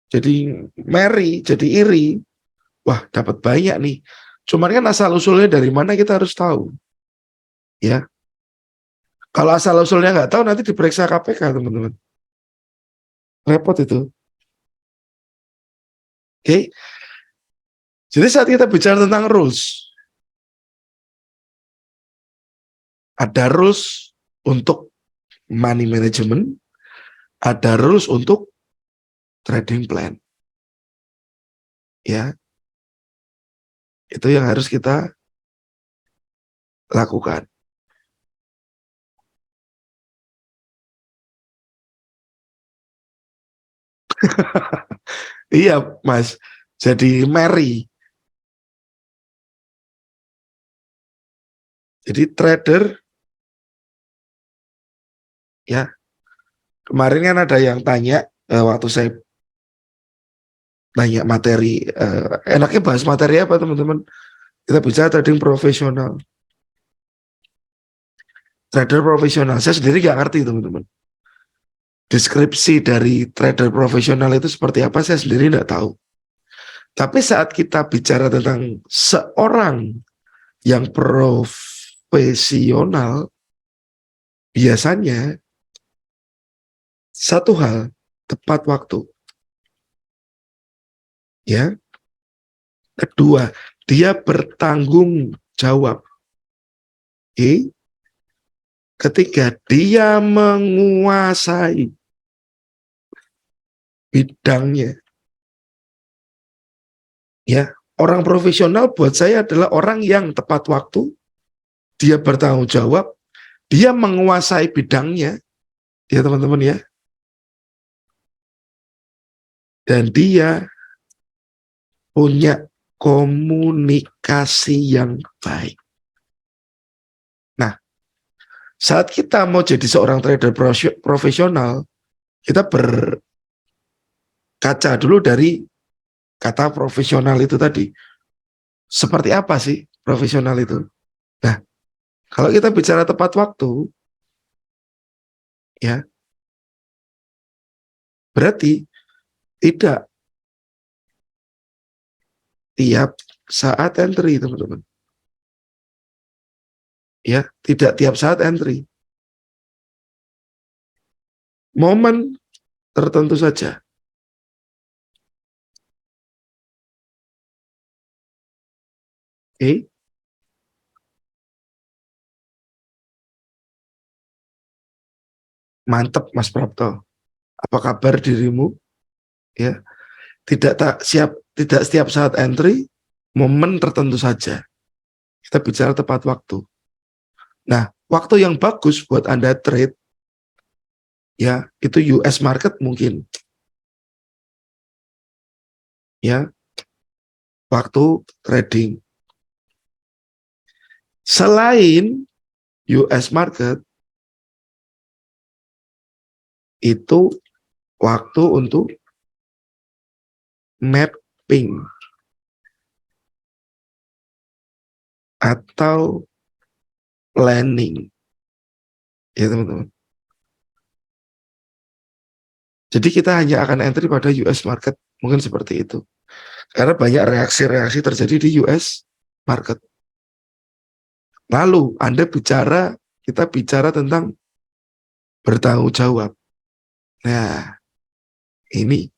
jadi merry, jadi iri. Wah, dapat banyak nih. Cuman kan asal-usulnya dari mana kita harus tahu. Ya. Kalau asal-usulnya nggak tahu, nanti diperiksa KPK, teman-teman. Repot itu. Oke. Jadi saat kita bicara tentang rules, ada rules untuk money management, ada rules untuk trading plan. Ya. Itu yang harus kita lakukan. Iya, Mas. Jadi merry. Jadi trader ya. Kemarin kan ada yang tanya waktu saya tanya materi, enaknya bahas materi apa teman-teman? Kita bicara trading profesional. Trader profesional, saya sendiri nggak ngerti teman-teman. Deskripsi dari trader profesional itu seperti apa, saya sendiri nggak tahu. Tapi saat kita bicara tentang seorang yang profesional, biasanya satu hal, tepat waktu. Ya. Kedua, dia bertanggung jawab. Oke. Ketiga, dia menguasai bidangnya. Ya, orang profesional buat saya adalah orang yang tepat waktu, dia bertanggung jawab, dia menguasai bidangnya, ya teman-teman ya. Dan dia punya komunikasi yang baik. Nah, saat kita mau jadi seorang trader profesional, kita berkaca dulu dari kata profesional itu tadi. Seperti apa sih profesional itu? Nah, kalau kita bicara tepat waktu, ya, berarti tidak tiap saat entry, teman-teman. Ya, tidak tiap saat entry. Momen tertentu saja. Oke. Mantap, Mas Prapto. Apa kabar dirimu? Ya, tidak setiap saat entry, momen tertentu saja. Kita bicara tepat waktu. Nah, waktu yang bagus buat Anda trade, ya, itu US market mungkin. Ya, waktu trading. Selain US market, itu waktu untuk mapping atau planning, ya teman-teman. Jadi kita hanya akan entry pada US market, mungkin seperti itu. Karena banyak reaksi-reaksi terjadi di US market. Lalu kita bicara tentang bertanggung jawab. Nah, ini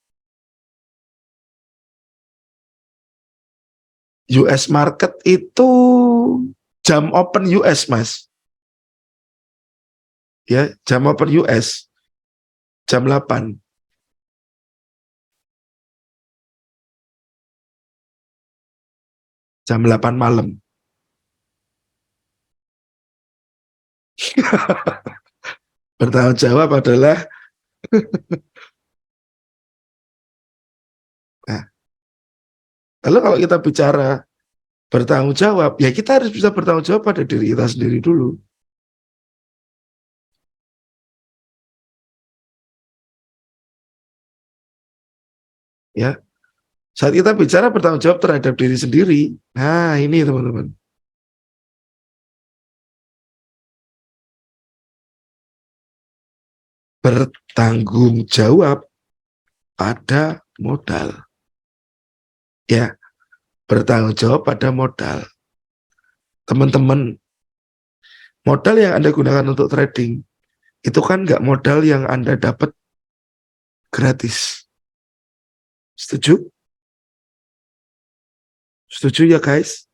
US market itu jam open US, Mas. Ya, jam open US jam 8. Jam 8 malam. Bertanggung jawab adalah nah, lalu kalau kita bicara bertanggung jawab, ya kita harus bisa bertanggung jawab pada diri kita sendiri dulu. Ya, saat kita bicara bertanggung jawab terhadap diri sendiri, nah ini teman-teman. Bertanggung jawab pada modal. Ya, bertanggung jawab pada modal. Teman-teman, modal yang Anda gunakan untuk trading, itu kan nggak modal yang Anda dapat gratis. Setuju? Setuju ya guys?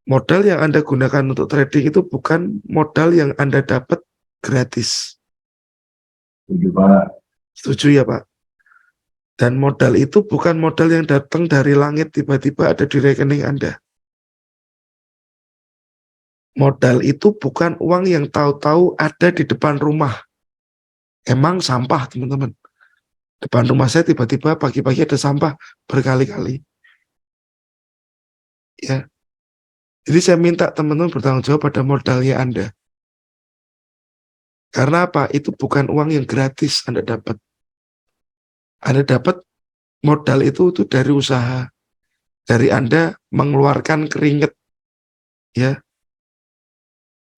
Modal yang Anda gunakan untuk trading itu bukan modal yang Anda dapat gratis. Setuju, Pak. Setuju ya Pak? Dan modal itu bukan modal yang datang dari langit tiba-tiba ada di rekening Anda. Modal itu bukan uang yang tahu-tahu ada di depan rumah. Emang sampah teman-teman. Depan rumah saya tiba-tiba pagi-pagi ada sampah berkali-kali. Ya. Jadi saya minta teman-teman bertanggung jawab pada modalnya Anda. Karena apa? Itu bukan uang yang gratis Anda dapat. Anda dapat modal itu dari usaha. Dari Anda mengeluarkan keringat. Ya.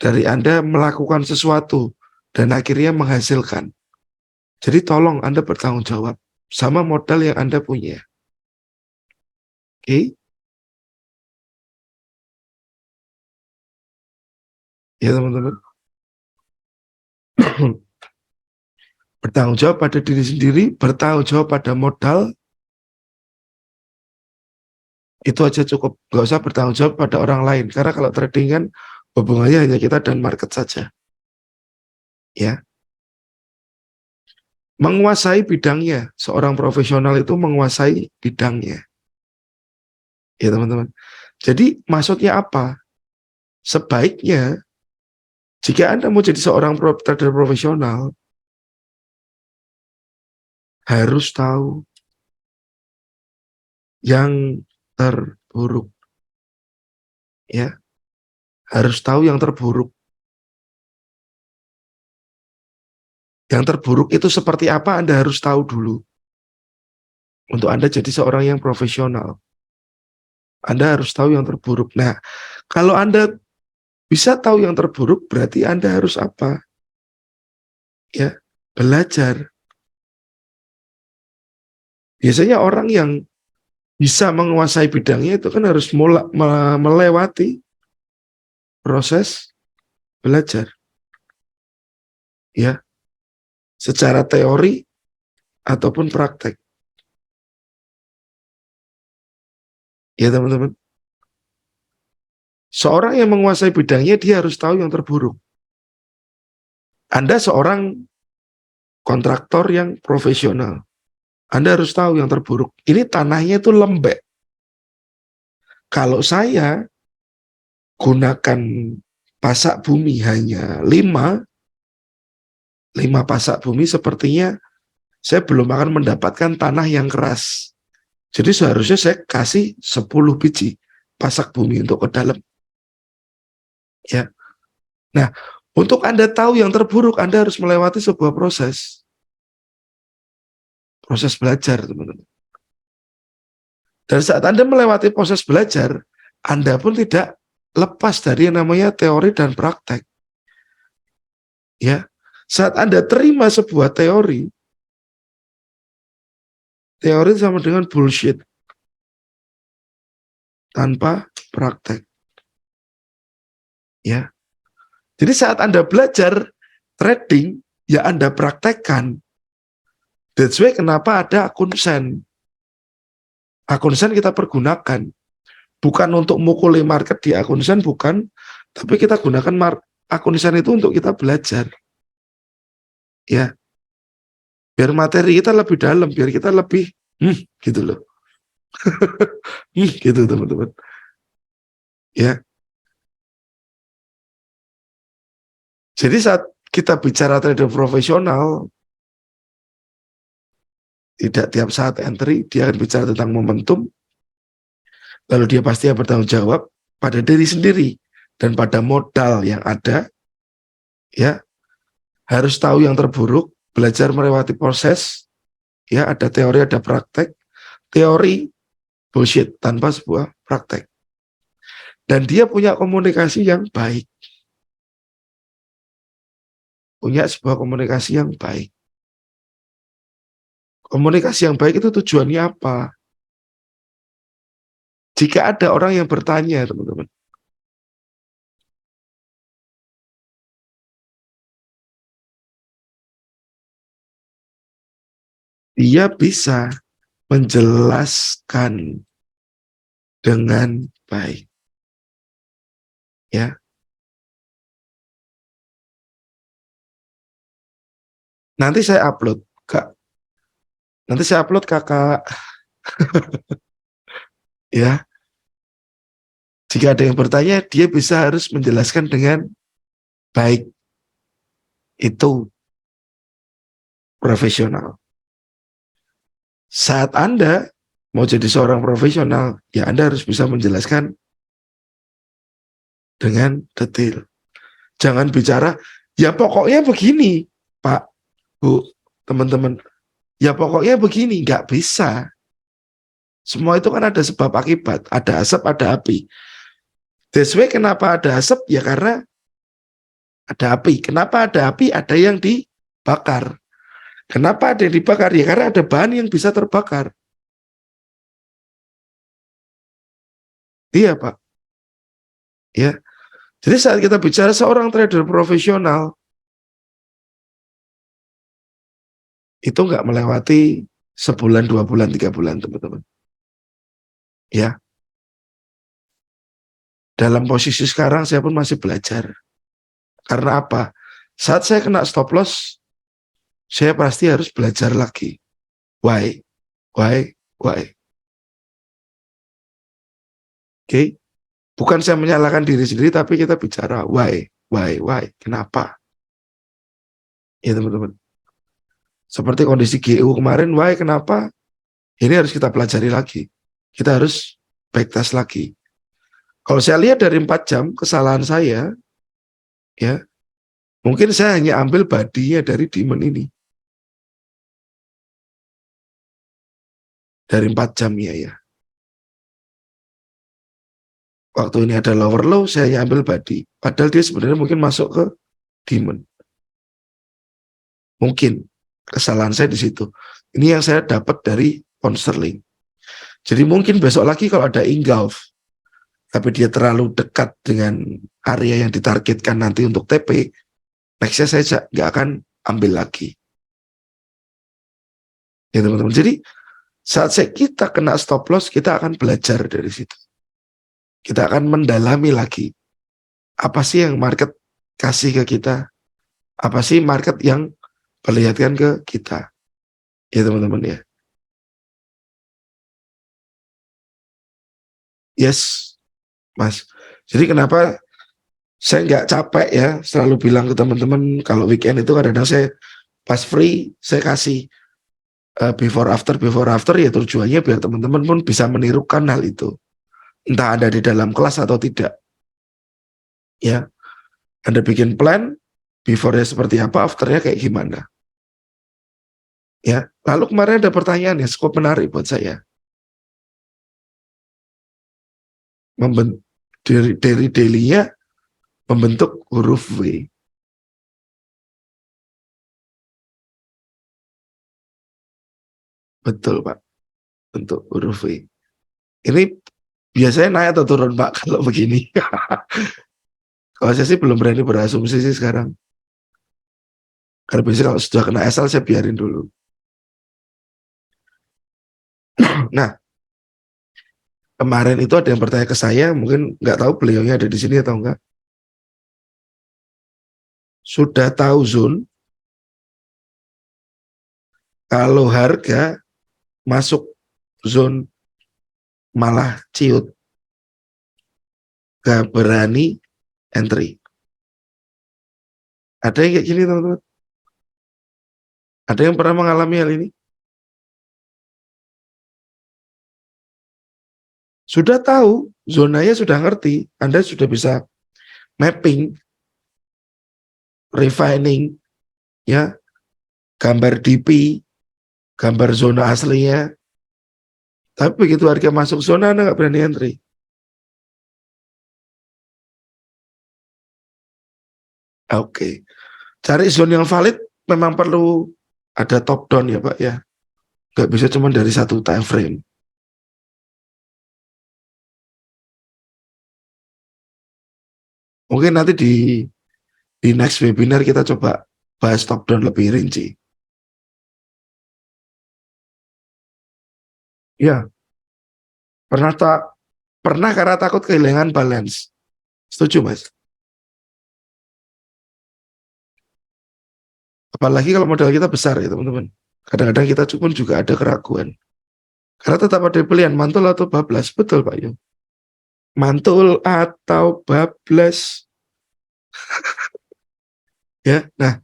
Dari Anda melakukan sesuatu dan akhirnya menghasilkan. Jadi tolong Anda bertanggung jawab sama modal yang Anda punya. Oke? Ya teman-teman. Bertanggung jawab pada diri sendiri, bertanggung jawab pada modal, itu aja cukup. Gak usah bertanggung jawab pada orang lain. Karena kalau trading kan hubungannya hanya kita dan market saja. Ya. Menguasai bidangnya. Seorang profesional itu menguasai bidangnya. Ya teman-teman. Jadi maksudnya apa? Sebaiknya jika Anda mau jadi seorang trader profesional, harus tahu yang terburuk. Ya. Harus tahu yang terburuk. Yang terburuk itu seperti apa Anda harus tahu dulu. Untuk Anda jadi seorang yang profesional, Anda harus tahu yang terburuk. Nah, kalau Anda bisa tahu yang terburuk, berarti Anda harus apa? Ya, belajar. Biasanya orang yang bisa menguasai bidangnya itu kan harus melewati proses belajar. Ya, secara teori ataupun praktek. Ya, teman-teman. Seorang yang menguasai bidangnya, dia harus tahu yang terburuk. Anda seorang kontraktor yang profesional. Anda harus tahu yang terburuk. Ini tanahnya itu lembek. Kalau saya gunakan pasak bumi hanya 5 pasak bumi, sepertinya saya belum akan mendapatkan tanah yang keras. Jadi seharusnya saya kasih 10 biji pasak bumi untuk ke dalam. Ya. Nah, untuk Anda tahu yang terburuk, Anda harus melewati sebuah proses. Proses belajar, teman-teman. Dan saat Anda melewati proses belajar, Anda pun tidak lepas dari yang namanya teori dan praktek. Ya. Saat Anda terima sebuah teori sama dengan bullshit tanpa praktek. Ya. Jadi saat Anda belajar trading, ya Anda praktekkan. That's why kenapa ada akun sen. Akun sen kita pergunakan. Bukan untuk mukuli market di akun sen, bukan. Tapi kita gunakan akun sen itu untuk kita belajar. Ya. Biar materi kita lebih dalam, biar kita lebih, gitu loh. Gitu teman-teman. Ya. Jadi saat kita bicara trader profesional, tidak tiap saat entry, dia akan bicara tentang momentum, lalu dia pasti bertanggung jawab pada diri sendiri dan pada modal yang ada. Ya, harus tahu yang terburuk, belajar melewati proses. Ya, ada teori, ada praktek. Teori bullshit tanpa sebuah praktek. Dan dia punya komunikasi yang baik. Punya sebuah komunikasi yang baik. Komunikasi yang baik itu tujuannya apa? Jika ada orang yang bertanya, teman-teman, dia bisa menjelaskan dengan baik. Ya. Nanti saya upload, Kak. Nanti saya upload, Kakak. Ya. Jika ada yang bertanya, dia bisa harus menjelaskan dengan baik. Itu profesional. Saat Anda mau jadi seorang profesional, ya Anda harus bisa menjelaskan dengan detail. Jangan bicara, ya pokoknya begini, Pak, Bu, teman-teman. Ya pokoknya begini, nggak bisa. Semua itu kan ada sebab akibat, ada asap, ada api. That's why kenapa ada asap? Ya karena ada api. Kenapa ada api? Ada yang dibakar. Kenapa ada yang dibakar? Ya karena ada bahan yang bisa terbakar. Iya, Pak. Ya. Jadi saat kita bicara seorang trader profesional, itu nggak melewati sebulan, 2 bulan, 3 bulan, teman-teman. Ya. Dalam posisi sekarang saya pun masih belajar. Karena apa? Saat saya kena stop loss, saya pasti harus belajar lagi. Why? Why? Why? Oke? Bukan saya menyalahkan diri sendiri, tapi kita bicara why? Why? Why? Kenapa? Ya, teman-teman. Seperti kondisi GU kemarin, why? Kenapa? Ini harus kita pelajari lagi. Kita harus backtest lagi. Kalau saya lihat dari 4 jam, kesalahan saya, ya, mungkin saya hanya ambil badinya dari demon ini. dari 4 jam ya. Waktu ini ada lower low, saya ambil body. Padahal dia sebenarnya mungkin masuk ke demon. Mungkin kesalahan saya di situ. Ini yang saya dapat dari pound sterling. Jadi mungkin besok lagi kalau ada engulf, tapi dia terlalu dekat dengan area yang ditargetkan nanti untuk TP, nextnya saya nggak akan ambil lagi. Ya teman-teman. Jadi saat kita kena stop loss, kita akan belajar dari situ. Kita akan mendalami lagi. Apa sih yang market kasih ke kita? Apa sih market yang perlihatkan ke kita? Ya teman-teman ya. Yes, Mas. Jadi kenapa saya nggak capek ya selalu bilang ke teman-teman kalau weekend itu kadang-kadang saya pas free saya kasih before after ya tujuannya biar teman-teman pun bisa menirukan hal itu. Entah ada di dalam kelas atau tidak. Ya, Anda bikin plan, before-nya seperti apa, after-nya kayak gimana. Ya, lalu kemarin ada pertanyaan yang cukup menarik buat saya. Dari daily-nya membentuk huruf W. Betul, Pak. Bentuk huruf W. Ini biasanya naik atau turun, Pak, kalau begini? Kalau saya sih belum berani berasumsi sih sekarang. Karena biasanya kalau sudah kena SL, saya biarin dulu. Nah, kemarin itu ada yang bertanya ke saya, mungkin nggak tahu beliaunya ada di sini atau enggak. Sudah tahu zone, kalau harga masuk zone malah ciut, gak berani entry. Ada yang kayak gini teman-teman? Ada yang pernah mengalami hal ini? Sudah tahu, zonanya sudah ngerti, Anda sudah bisa mapping, refining, ya, gambar DP, gambar zona aslinya. Tapi begitu harga masuk zona, Anda nggak berani entry. Oke. Cari zone yang valid memang perlu ada top down ya Pak ya. Nggak bisa cuma dari satu time frame. Mungkin nanti di next webinar kita coba bahas top down lebih rinci. Ya, pernah karena takut kehilangan balance. Setuju Mas? Apalagi kalau modal kita besar ya teman-teman. Kadang-kadang kita pun juga ada keraguan. Karena tetap ada pilihan mantul atau bablas. Betul Pak Yo. Mantul atau bablas. Ya, nah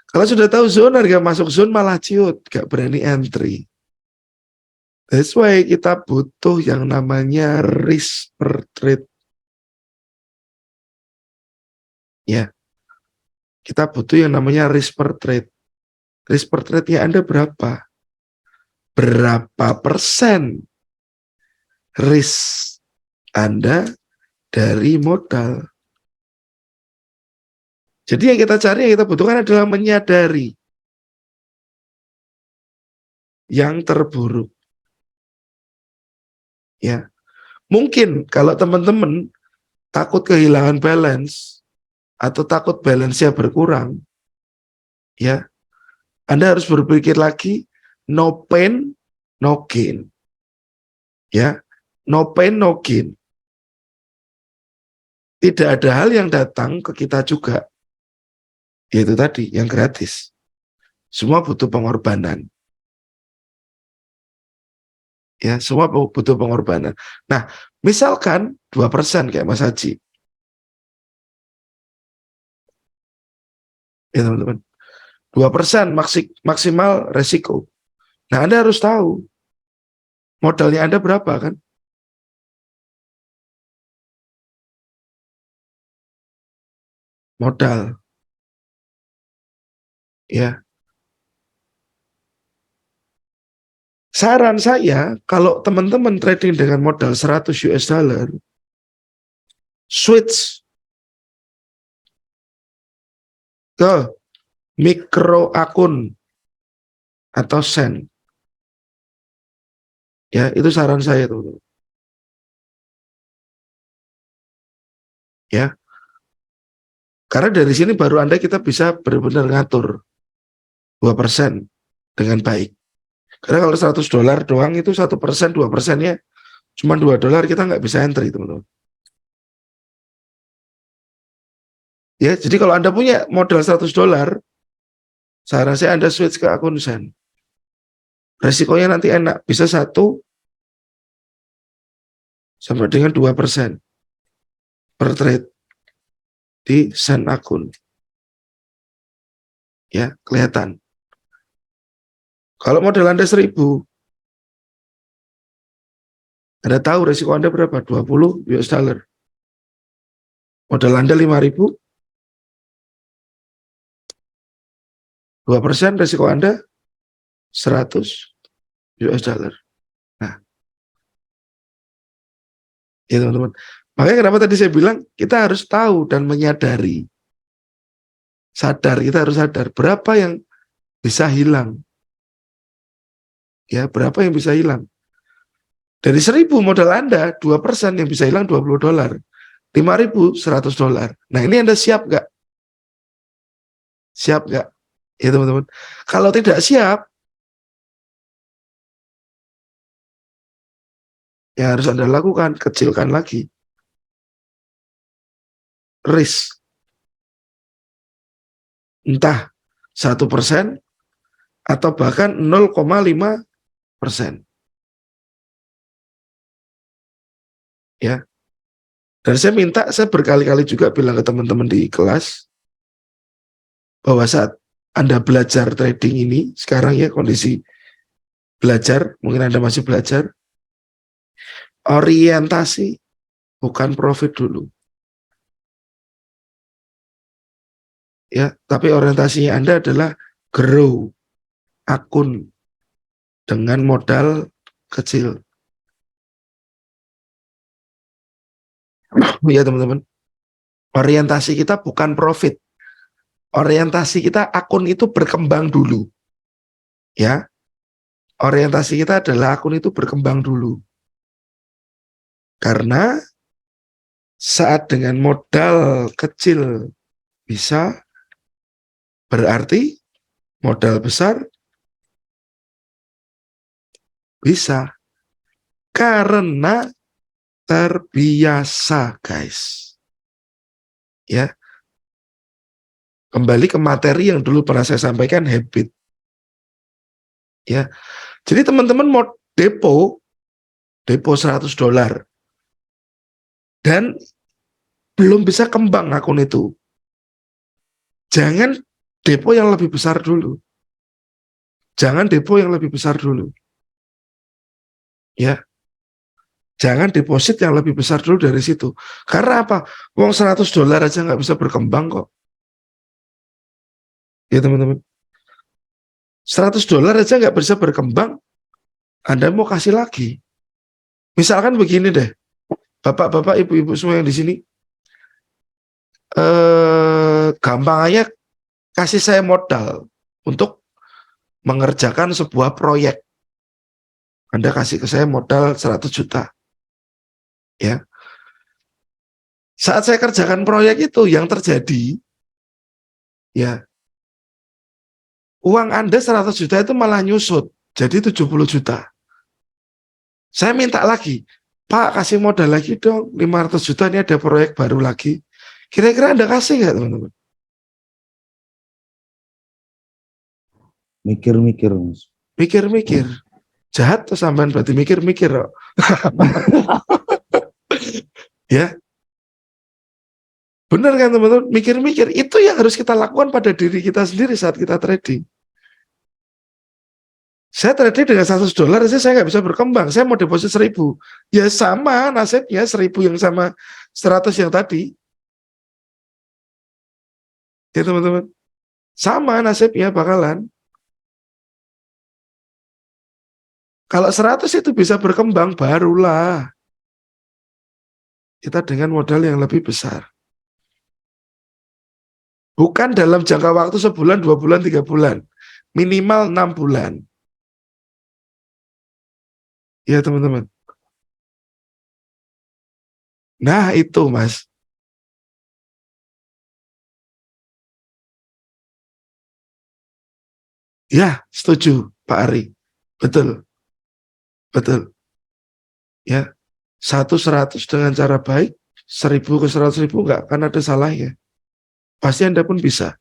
kalau sudah tahu zone, harga masuk zone malah ciut, gak berani entry. That's why kita butuh yang namanya risk per trade. Ya, kita butuh yang namanya risk per trade. Risk per trade-nya Anda berapa? Berapa persen risk Anda dari modal? Jadi yang kita cari, yang kita butuhkan adalah menyadari yang terburuk. Ya, mungkin kalau teman-teman takut kehilangan balance atau takut balance-nya berkurang, ya, Anda harus berpikir lagi, no pain, no gain. Ya, no pain, no gain. Tidak ada hal yang datang ke kita juga, yaitu tadi, yang gratis. Semua butuh pengorbanan. Ya, semua butuh pengorbanan. Nah, misalkan 2% kayak Mas Haji. Ya, teman-teman. 2% maksimal resiko. Nah, Anda harus tahu modalnya Anda berapa kan? Modal. Ya. Saran saya, kalau teman-teman trading dengan modal 100 US dollar, switch ke mikro akun atau sen. Ya, itu saran saya, teman-teman. Ya, karena dari sini baru Anda kita bisa benar-benar ngatur 2% dengan baik. Karena kalau 100 dolar doang itu 1%, 2%-nya cuma 2 dolar, kita nggak bisa entry, teman-teman. Ya, jadi kalau Anda punya modal 100 dolar, saya rasa Anda switch ke akun sen. Resikonya nanti enak, bisa 1 sampai dengan 2% per trade di sen akun. Ya, kelihatan. Kalau modal Anda 1000, Anda tahu resiko Anda berapa? 20 US dollar. Modal Anda 5.000, 2% resiko Anda 100 US dollar. Nah, ya teman-teman. Makanya kenapa tadi saya bilang kita harus tahu dan menyadari. Kita harus sadar berapa yang bisa hilang. Ya, berapa yang bisa hilang. Dari 1000 modal Anda, 2% yang bisa hilang 20 dolar. 5.000, 100 dolar. Nah, ini Anda siap nggak? Siap nggak? Ya teman-teman. Kalau tidak siap, ya harus Anda lakukan, kecilkan lagi risk. Entah 1% atau bahkan 0,5%. Ya. Dan saya berkali-kali juga bilang ke teman-teman di kelas bahwa saat Anda belajar trading ini, sekarang ya kondisi belajar, mungkin Anda masih belajar, orientasi bukan profit dulu. Ya, tapi orientasinya Anda adalah grow akun dengan modal kecil. Ya teman-teman, orientasi kita bukan profit. Orientasi kita akun itu berkembang dulu. Ya, orientasi kita adalah akun itu berkembang dulu. Karena saat dengan modal kecil bisa, berarti modal besar bisa. Karena terbiasa, guys. Ya, kembali ke materi yang dulu pernah saya sampaikan, habit. Ya, jadi teman-teman mau depo 100 dolar dan belum bisa kembang akun itu. Jangan depo yang lebih besar dulu. Jangan depo yang lebih besar dulu. Ya. Jangan deposit yang lebih besar dulu dari situ. Karena apa? Uang 100 dolar aja nggak bisa berkembang kok. Ya teman-teman. 100 dolar aja nggak bisa berkembang. Anda mau kasih lagi. Misalkan begini deh. Bapak-bapak, ibu-ibu semua yang di sini. Gampang aja kasih saya modal untuk mengerjakan sebuah proyek. Anda kasih ke saya modal 100 juta. Ya. Saat saya kerjakan proyek itu yang terjadi, ya, uang Anda 100 juta itu malah nyusut jadi 70 juta. Saya minta lagi, Pak kasih modal lagi dong 500 juta, ini ada proyek baru lagi. Kira-kira Anda kasih nggak teman-teman? Mikir-mikir, Mas. Mikir-mikir. Jahat tuh sampean, berarti mikir-mikir kok. Ya. Benar kan teman-teman? Mikir-mikir. Itu yang harus kita lakukan pada diri kita sendiri saat kita trading. Saya trading dengan 100 dolar aja saya nggak bisa berkembang. Saya mau deposit 1000. Ya sama nasibnya 1000 yang sama 100 yang tadi. Ya teman-teman. Sama nasibnya bakalan. Kalau 100 itu bisa berkembang, barulah kita dengan modal yang lebih besar. Bukan dalam jangka waktu sebulan, 2 bulan, 3 bulan. Minimal 6 bulan. Ya teman-teman. Nah itu Mas. Ya setuju Pak Ari. Betul. Betul. Ya. 100 dengan cara baik, 1000 ke 100.000 nggak akan ada salahnya. Pasti Anda pun bisa.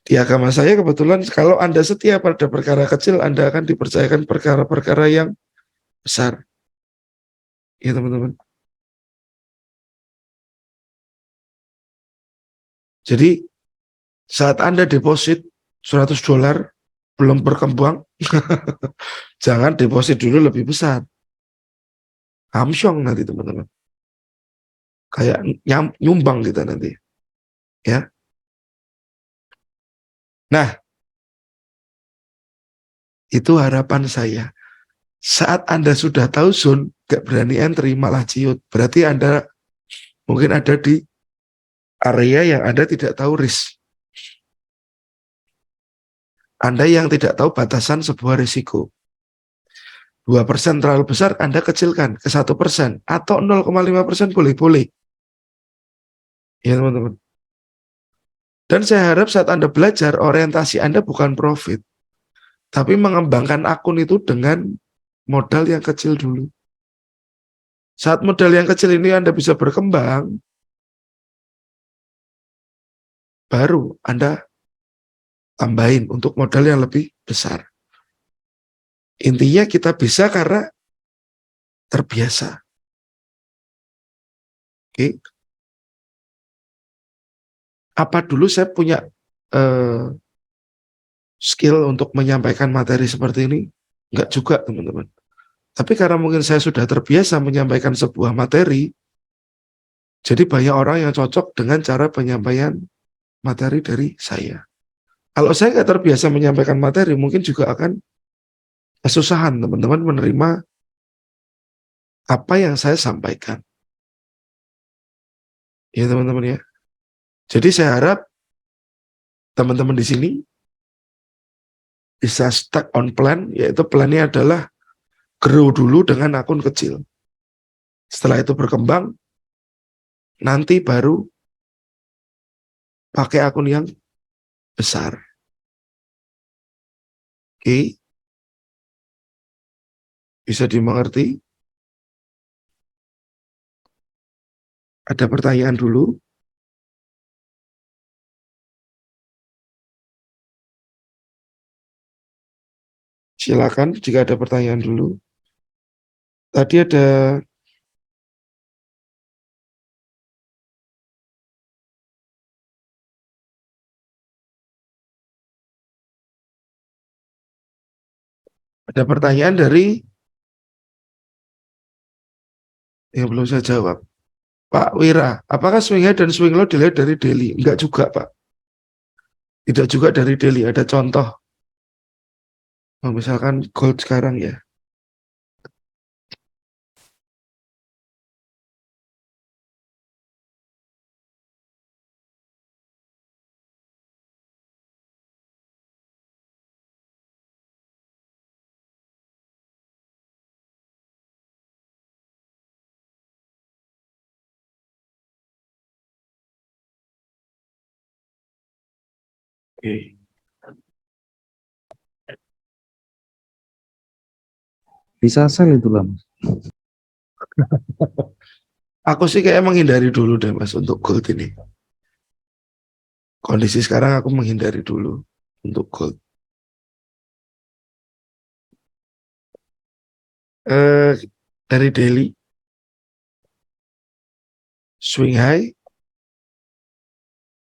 Di agama saya kebetulan kalau Anda setia pada perkara kecil, Anda akan dipercayakan perkara-perkara yang besar. Ya teman-teman. Jadi saat Anda deposit $100 belum berkembang, jangan deposit dulu lebih besar. Hamsyong nanti teman-teman. Kayak nyumbang kita nanti. Ya. Nah, itu harapan saya. Saat Anda sudah tahu zone, gak berani entry, malah ciut. Berarti Anda mungkin ada di area yang Anda tidak tahu risk. Anda yang tidak tahu batasan sebuah risiko. 2% terlalu besar, Anda kecilkan ke 1%. Atau 0,5% boleh-boleh. Ya teman-teman. Dan saya harap saat Anda belajar, orientasi Anda bukan profit. Tapi mengembangkan akun itu dengan modal yang kecil dulu. Saat modal yang kecil ini Anda bisa berkembang, baru Anda tambahin untuk modal yang lebih besar. Intinya kita bisa karena terbiasa. Oke. Apa dulu saya punya skill untuk menyampaikan materi seperti ini? Enggak juga, teman-teman. Tapi karena mungkin saya sudah terbiasa menyampaikan sebuah materi, jadi banyak orang yang cocok dengan cara penyampaian materi dari saya. Kalau saya nggak terbiasa menyampaikan materi, mungkin juga akan kesusahan teman-teman menerima apa yang saya sampaikan. Ya teman-teman ya. Jadi saya harap teman-teman di sini bisa stuck on plan, yaitu plannya adalah grow dulu dengan akun kecil. Setelah itu berkembang, nanti baru pakai akun yang besar. Oke, bisa dimengerti? Ada pertanyaan dulu? Silakan jika ada pertanyaan dulu. Tadi ada pertanyaan dari yang belum saya jawab. Pak Wira, apakah swing high dan swing low dilihat dari daily? Enggak juga, Pak. Tidak juga dari daily. Ada contoh. Misalkan gold sekarang ya. Oke. Bisa sell itu lah, Mas. Aku sih kayak menghindari dulu deh Mas untuk gold ini. Kondisi sekarang aku menghindari dulu untuk gold. Dari daily, swing high,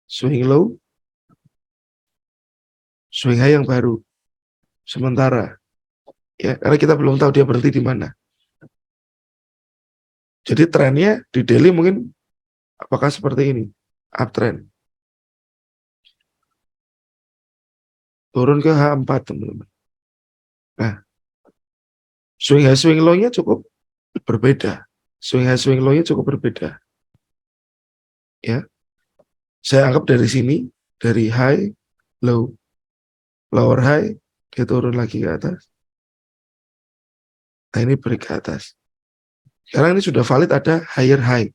swing low, swing high yang baru. Sementara, ya karena kita belum tahu dia berhenti di mana. Jadi trennya di daily mungkin apakah seperti ini, uptrend. Turun ke H4 teman-teman. Nah, Swing high, swing low-nya cukup berbeda. Swing high, swing low-nya cukup berbeda. Ya. Saya anggap dari sini, dari high, low, lower high, dia turun lagi ke atas. Nah, ini break ke atas. Sekarang ini sudah valid ada higher high,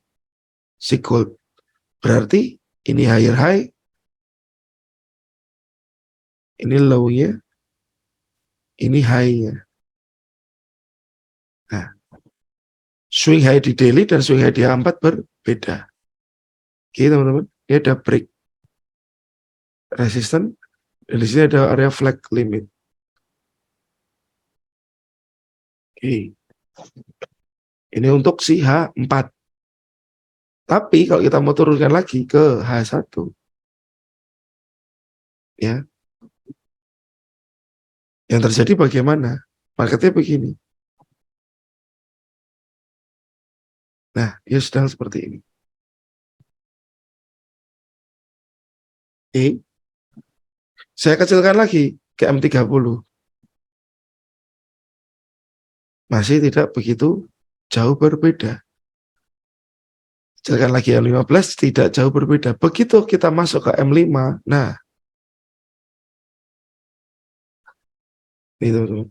si gold. Berarti ini higher high, ini low-nya, ini high-nya. Nah, swing high di daily dan swing high di H4 berbeda. Oke, teman-teman. Ini ada break resistance, dan di sini ada area flag limit. Oke. Ini untuk si H4. Tapi kalau kita mau turunkan lagi ke H1, ya, yang terjadi bagaimana? Marketnya begini. Nah, dia sedang seperti ini. Oke. Saya kecilkan lagi ke M30. Masih tidak begitu jauh berbeda. Kecilkan lagi M15, tidak jauh berbeda. Begitu kita masuk ke M5, nah, ini teman-teman.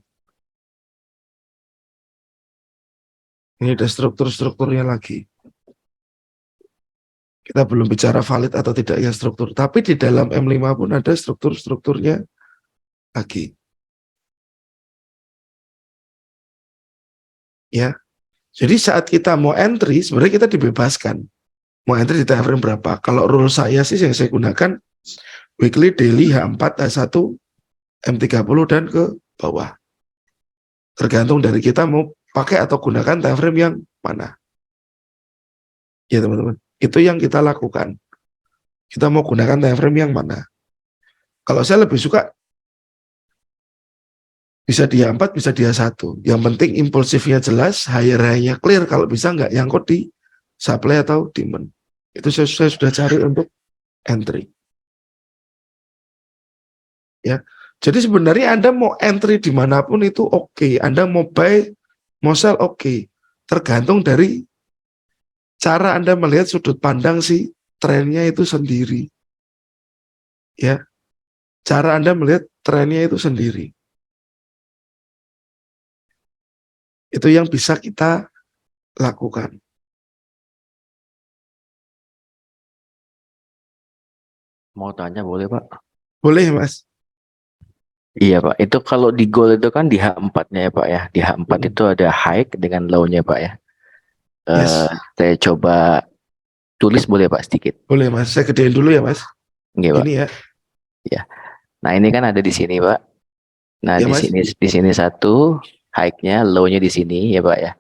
Ini ada struktur-strukturnya lagi. Kita belum bicara valid atau tidaknya struktur, tapi di dalam M5 pun ada struktur-strukturnya lagi. Ya. Jadi saat kita mau entry, sebenarnya kita dibebaskan. Mau entry di time frame berapa? Kalau rule saya sih yang saya gunakan weekly, daily, H4, H1, M30 dan ke bawah. Tergantung dari kita mau pakai atau gunakan time frame yang mana. Ya teman-teman. Itu yang kita lakukan. Kita mau gunakan time frame yang mana. Kalau saya lebih suka bisa di H4, bisa di H1. Yang penting impulsifnya jelas, higher high-nya clear. Kalau bisa nggak nyangkut di supply atau demand. Itu saya sudah cari untuk entry. Ya. Jadi sebenarnya Anda mau entry dimanapun itu oke. Anda mau buy, mau sell oke. Tergantung dari cara Anda melihat sudut pandang si trennya itu sendiri. Ya, cara Anda melihat trennya itu sendiri. Itu yang bisa kita lakukan. Mau tanya boleh Pak? Boleh Mas? Iya Pak, itu kalau di gold itu kan di H4-nya ya Pak ya. Di H4 itu ada high dengan low-nya Pak ya. Yes. Saya coba tulis boleh Pak sedikit? Boleh Mas, saya gedein dulu ya Mas. Iya Pak. Ini ya. Ya. Nah ini kan ada di sini Pak. Nah Ya, di Mas. sini satu, high-nya, low-nya di sini ya Pak ya.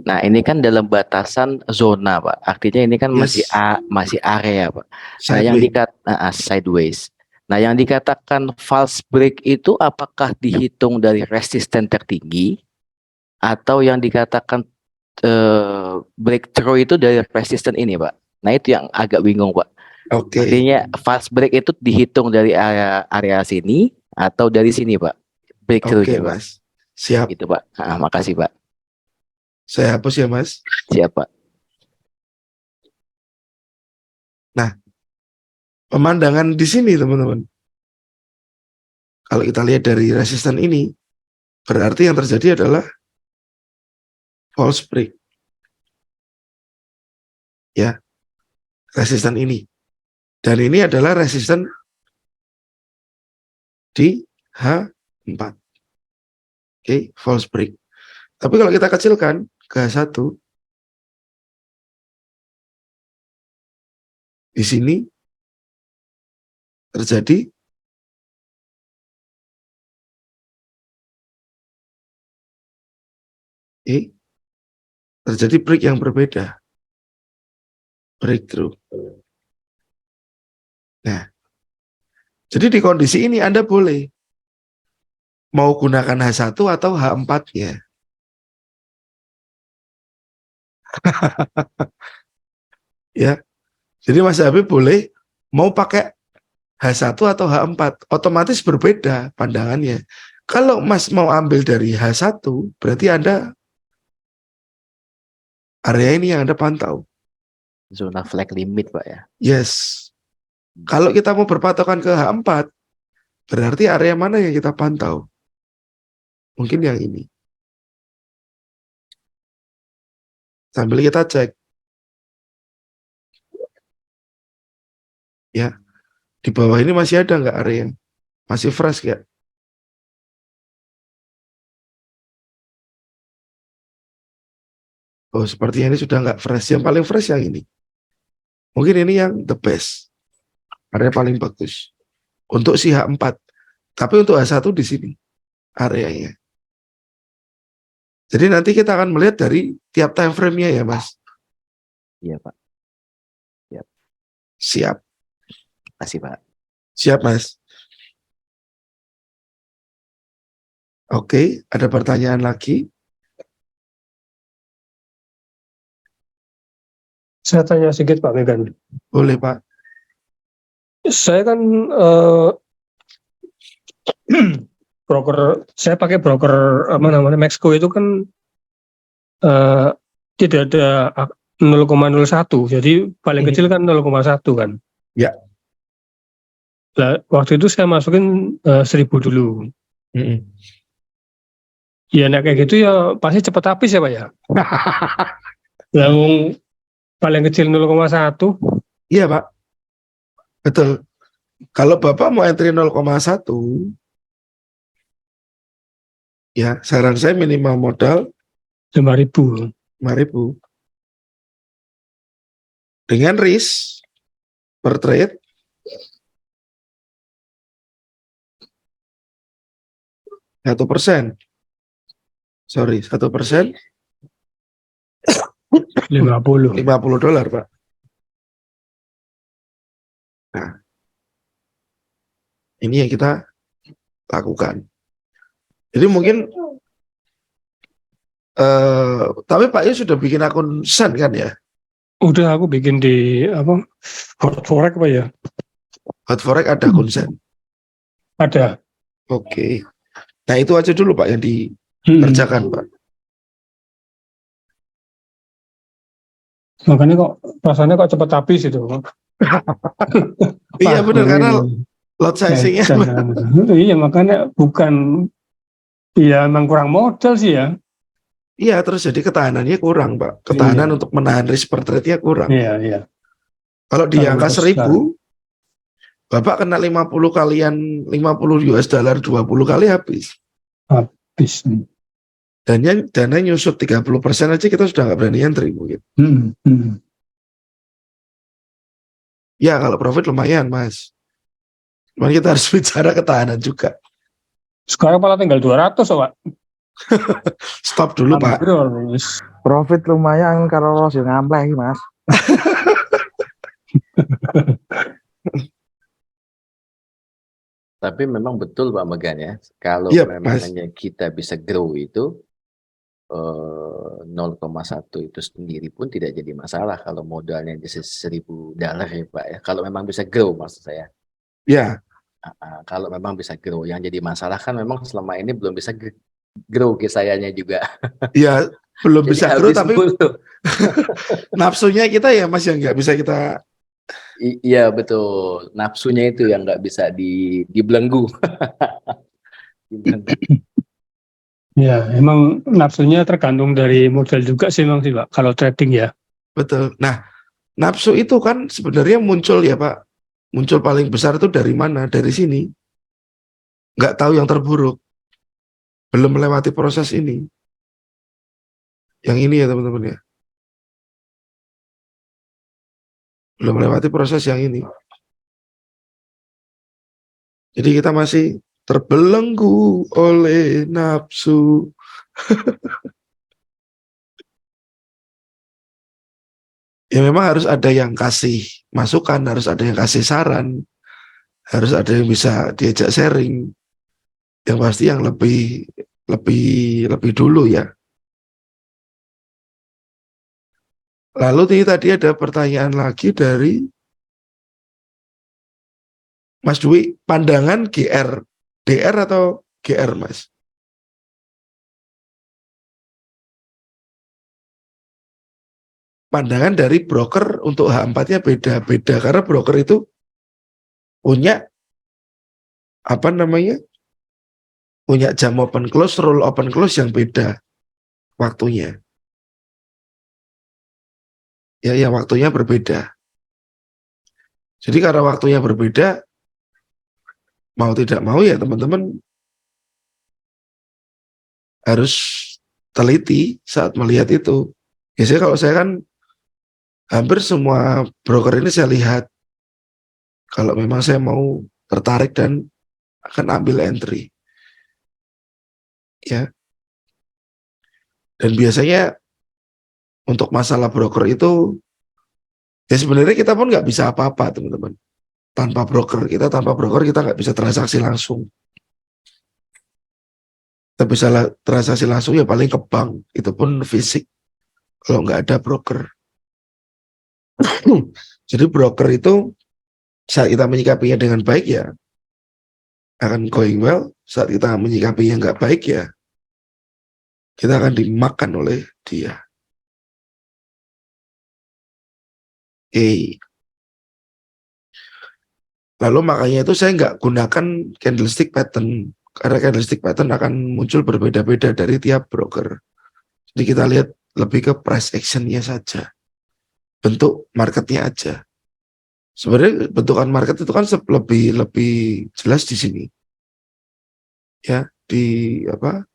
Nah ini kan dalam batasan zona Pak. Artinya ini kan Yes. masih area Pak. Nah Sideways. yang sideways. Nah yang dikatakan false break itu apakah dihitung dari resisten tertinggi atau yang dikatakan breakthrough itu dari resisten ini Pak? Nah itu yang agak bingung Pak. Oke. Artinya false break itu dihitung dari area sini atau dari sini Pak? Breakthrough-nya Pak. Mas. Siap. Itu Pak. Makasih Pak. Saya hapus ya Mas. Siap Pak. Nah, pemandangan di sini teman-teman. Kalau kita lihat dari resisten ini, berarti yang terjadi adalah false break. Ya, resisten ini. Dan ini adalah resisten di H4. Oke, false break. Tapi kalau kita kecilkan ke H1, di sini terjadi terjadi break yang berbeda. Breakthrough. Nah, jadi di kondisi ini Anda boleh mau gunakan H1 atau H4-nya. Ya. Jadi Mas Habib boleh mau pakai H1 atau H4. Otomatis berbeda pandangannya. Kalau Mas mau ambil dari H1, berarti Anda area ini yang Anda pantau. Zona flag limit, Pak ya. Yes. Kalau kita mau berpatokan ke H4, berarti area mana yang kita pantau? Mungkin yang ini. Sambil kita cek. Ya, di bawah ini masih ada nggak area? Masih fresh nggak? Oh, sepertinya ini sudah nggak fresh. Yang paling fresh yang ini. Mungkin ini yang the best. Area paling bagus. Untuk si H4. Tapi untuk H1 di sini areanya. Jadi nanti kita akan melihat dari tiap time frame-nya ya, Mas. Iya, Pak. Siap. Terima kasih, Pak. Siap, Mas. Oke, ada pertanyaan lagi? Saya tanya sedikit Pak Megan. Boleh, Pak. Saya kan broker, saya pakai broker apa namanya Maxco itu kan tidak ada 0,01, jadi paling kecil kan 0,1 kan. Ya. Nah, waktu itu saya masukin 1.000 dulu. Ya, nah kayak gitu ya pasti cepat habis ya Pak ya. Lalu paling kecil 0,1. Iya, Pak. Betul. Kalau Bapak mau entry 0,1, ya saran saya minimal modal 5.000. 5.000. Dengan risk per trade 1%. Sorry, 1%. 50. $50, Pak. Nah, ini yang kita lakukan. Jadi mungkin, tapi Pak Yus sudah bikin akun Sun kan ya? Udah aku bikin di apa? Hot Forex Pak ya? Hot Forex ada akun Sun. Ada. Oke. Nah itu aja dulu Pak yang dikerjakan Pak. Makanya kok rasanya kok cepat habis itu. Iya benar karena lot sizing-nya. Iya makanya bukan, ya emang kurang modal sih ya. Iya terus jadi ketahanannya kurang Pak. Ketahanan untuk menahan risk per trade-nya kurang. Iya, iya. Kalau di angka Besar. 1.000, Bapak kena 50 kalian 50 US dollar 20 kali habis. Habis. Dan dana nyusut 30% aja kita sudah nggak berani entry mungkin. Ya kalau profit lumayan Mas. Cuman kita harus bicara ketahanan juga. Sekarang malah tinggal 200 Pak. Stop dulu Pak. Profit lumayan kalau Rosio ngampleh Mas. Tapi memang betul Pak Megan ya, kalau Yep, memang Mas. hanya kita bisa grow itu 0,1 itu sendiri pun tidak jadi masalah kalau modalnya di $1.000 ya Pak ya. Kalau memang bisa grow maksud saya. Ya, Kalau memang bisa grow, yang jadi masalah kan memang selama ini belum bisa grow sayanya juga. ya belum Jadi bisa grow habis tapi mulu. nafsunya kita ya Mas yang nggak bisa kita. Iya betul, nafsunya itu yang nggak bisa dibelenggu. Ya, emang nafsunya tergantung dari modal juga sih Bang sih Pak, kalau trading ya. Betul. Nah, nafsu itu kan sebenarnya muncul ya Pak. Muncul paling besar itu dari mana? Dari sini. Nggak tahu yang terburuk. Belum melewati proses ini. Yang ini ya teman-teman ya. Belum melewati proses yang ini. Jadi kita masih terbelenggu oleh nafsu. Ya memang harus ada yang kasih masukan, harus ada yang kasih saran, harus ada yang bisa diajak sharing. Yang pasti yang lebih dulu ya. Lalu tadi ada pertanyaan lagi dari Mas Dwi, pandangan GR, DR atau GR, Mas. Pandangan dari broker untuk H4-nya beda-beda karena broker itu punya apa namanya? Punya jam open close, rule open close yang beda waktunya. Ya, yang waktunya berbeda. Jadi karena waktunya berbeda, mau tidak mau ya teman-teman harus teliti saat melihat itu. Biasanya kalau saya kan hampir semua broker ini saya lihat kalau memang saya mau tertarik dan akan ambil entry. Ya. Dan biasanya untuk masalah broker itu ya sebenarnya kita pun nggak bisa apa-apa teman-teman. Tanpa broker kita nggak bisa transaksi langsung. Kita bisa transaksi langsung ya paling ke bank, itu pun fisik kalau nggak ada broker. Jadi broker itu saat kita menyikapinya dengan baik ya akan going well. Saat kita menyikapinya nggak baik ya kita akan dimakan oleh dia. Lalu makanya itu saya nggak gunakan candlestick pattern karena candlestick pattern akan muncul berbeda-beda dari tiap broker. Jadi kita lihat lebih ke price action-nya saja, bentuk marketnya aja. Sebenarnya bentukan market itu kan lebih jelas di sini, ya di apa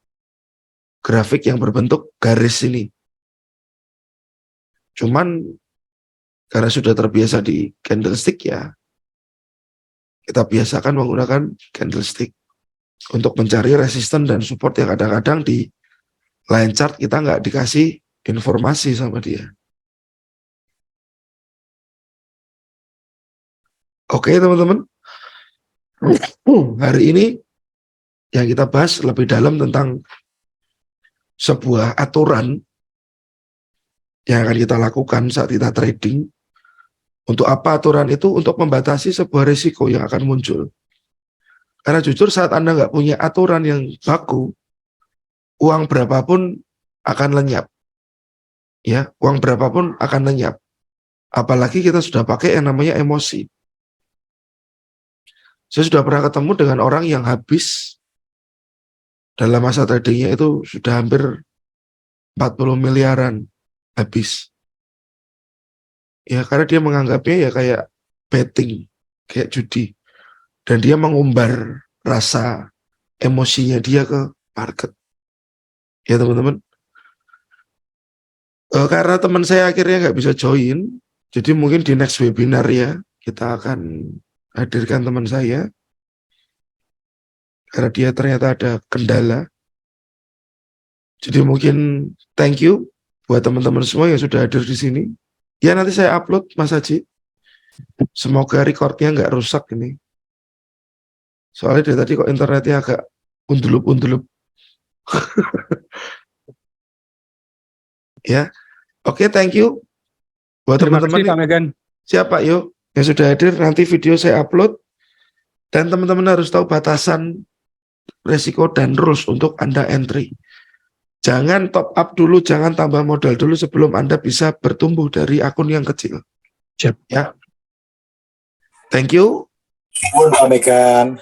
grafik yang berbentuk garis ini. Cuman karena sudah terbiasa di candlestick ya kita biasakan menggunakan candlestick untuk mencari resisten dan support yang kadang-kadang di line chart kita nggak dikasih informasi sama dia. Oke teman-teman, hari ini yang kita bahas lebih dalam tentang sebuah aturan yang akan kita lakukan saat kita trading. Untuk apa aturan itu? Untuk membatasi sebuah risiko yang akan muncul. Karena jujur saat Anda nggak punya aturan yang baku, uang berapapun akan lenyap. Ya, uang berapapun akan lenyap. Apalagi kita sudah pakai yang namanya emosi. Saya sudah pernah ketemu dengan orang yang habis dalam masa tradingnya itu sudah hampir 40 miliaran habis. Ya, karena dia menganggapnya ya kayak betting, kayak judi. Dan dia mengumbar rasa emosinya dia ke market. Ya teman-teman. Karena teman saya akhirnya nggak bisa join, jadi mungkin di next webinar ya, kita akan hadirkan teman saya. Karena dia ternyata ada kendala. Jadi mungkin thank you buat teman-teman semua yang sudah hadir di sini. Ya nanti saya upload Mas Haji. Semoga recordnya nggak rusak ini. Soalnya dari tadi kok internetnya agak undulup-undulup. Ya, oke, thank you buat Terima teman-teman. kasih Pak Megan. Siapa yuk yang sudah hadir, nanti video saya upload. Dan teman-teman harus tahu batasan resiko dan rules untuk Anda entry. Jangan top up dulu, jangan tambah modal dulu sebelum Anda bisa bertumbuh dari akun yang kecil. Siap. Ya. Thank you. Pak Megan.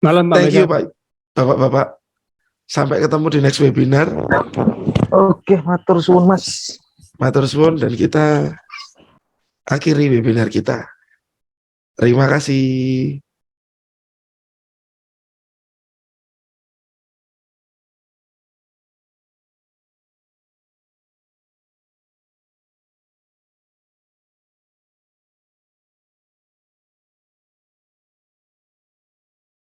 Malam Pak Thank Megan. you Pak. Bapak-bapak. Sampai ketemu di next webinar. Oke, matur suwun Mas. Matur suwun dan kita akhiri webinar kita. Terima kasih.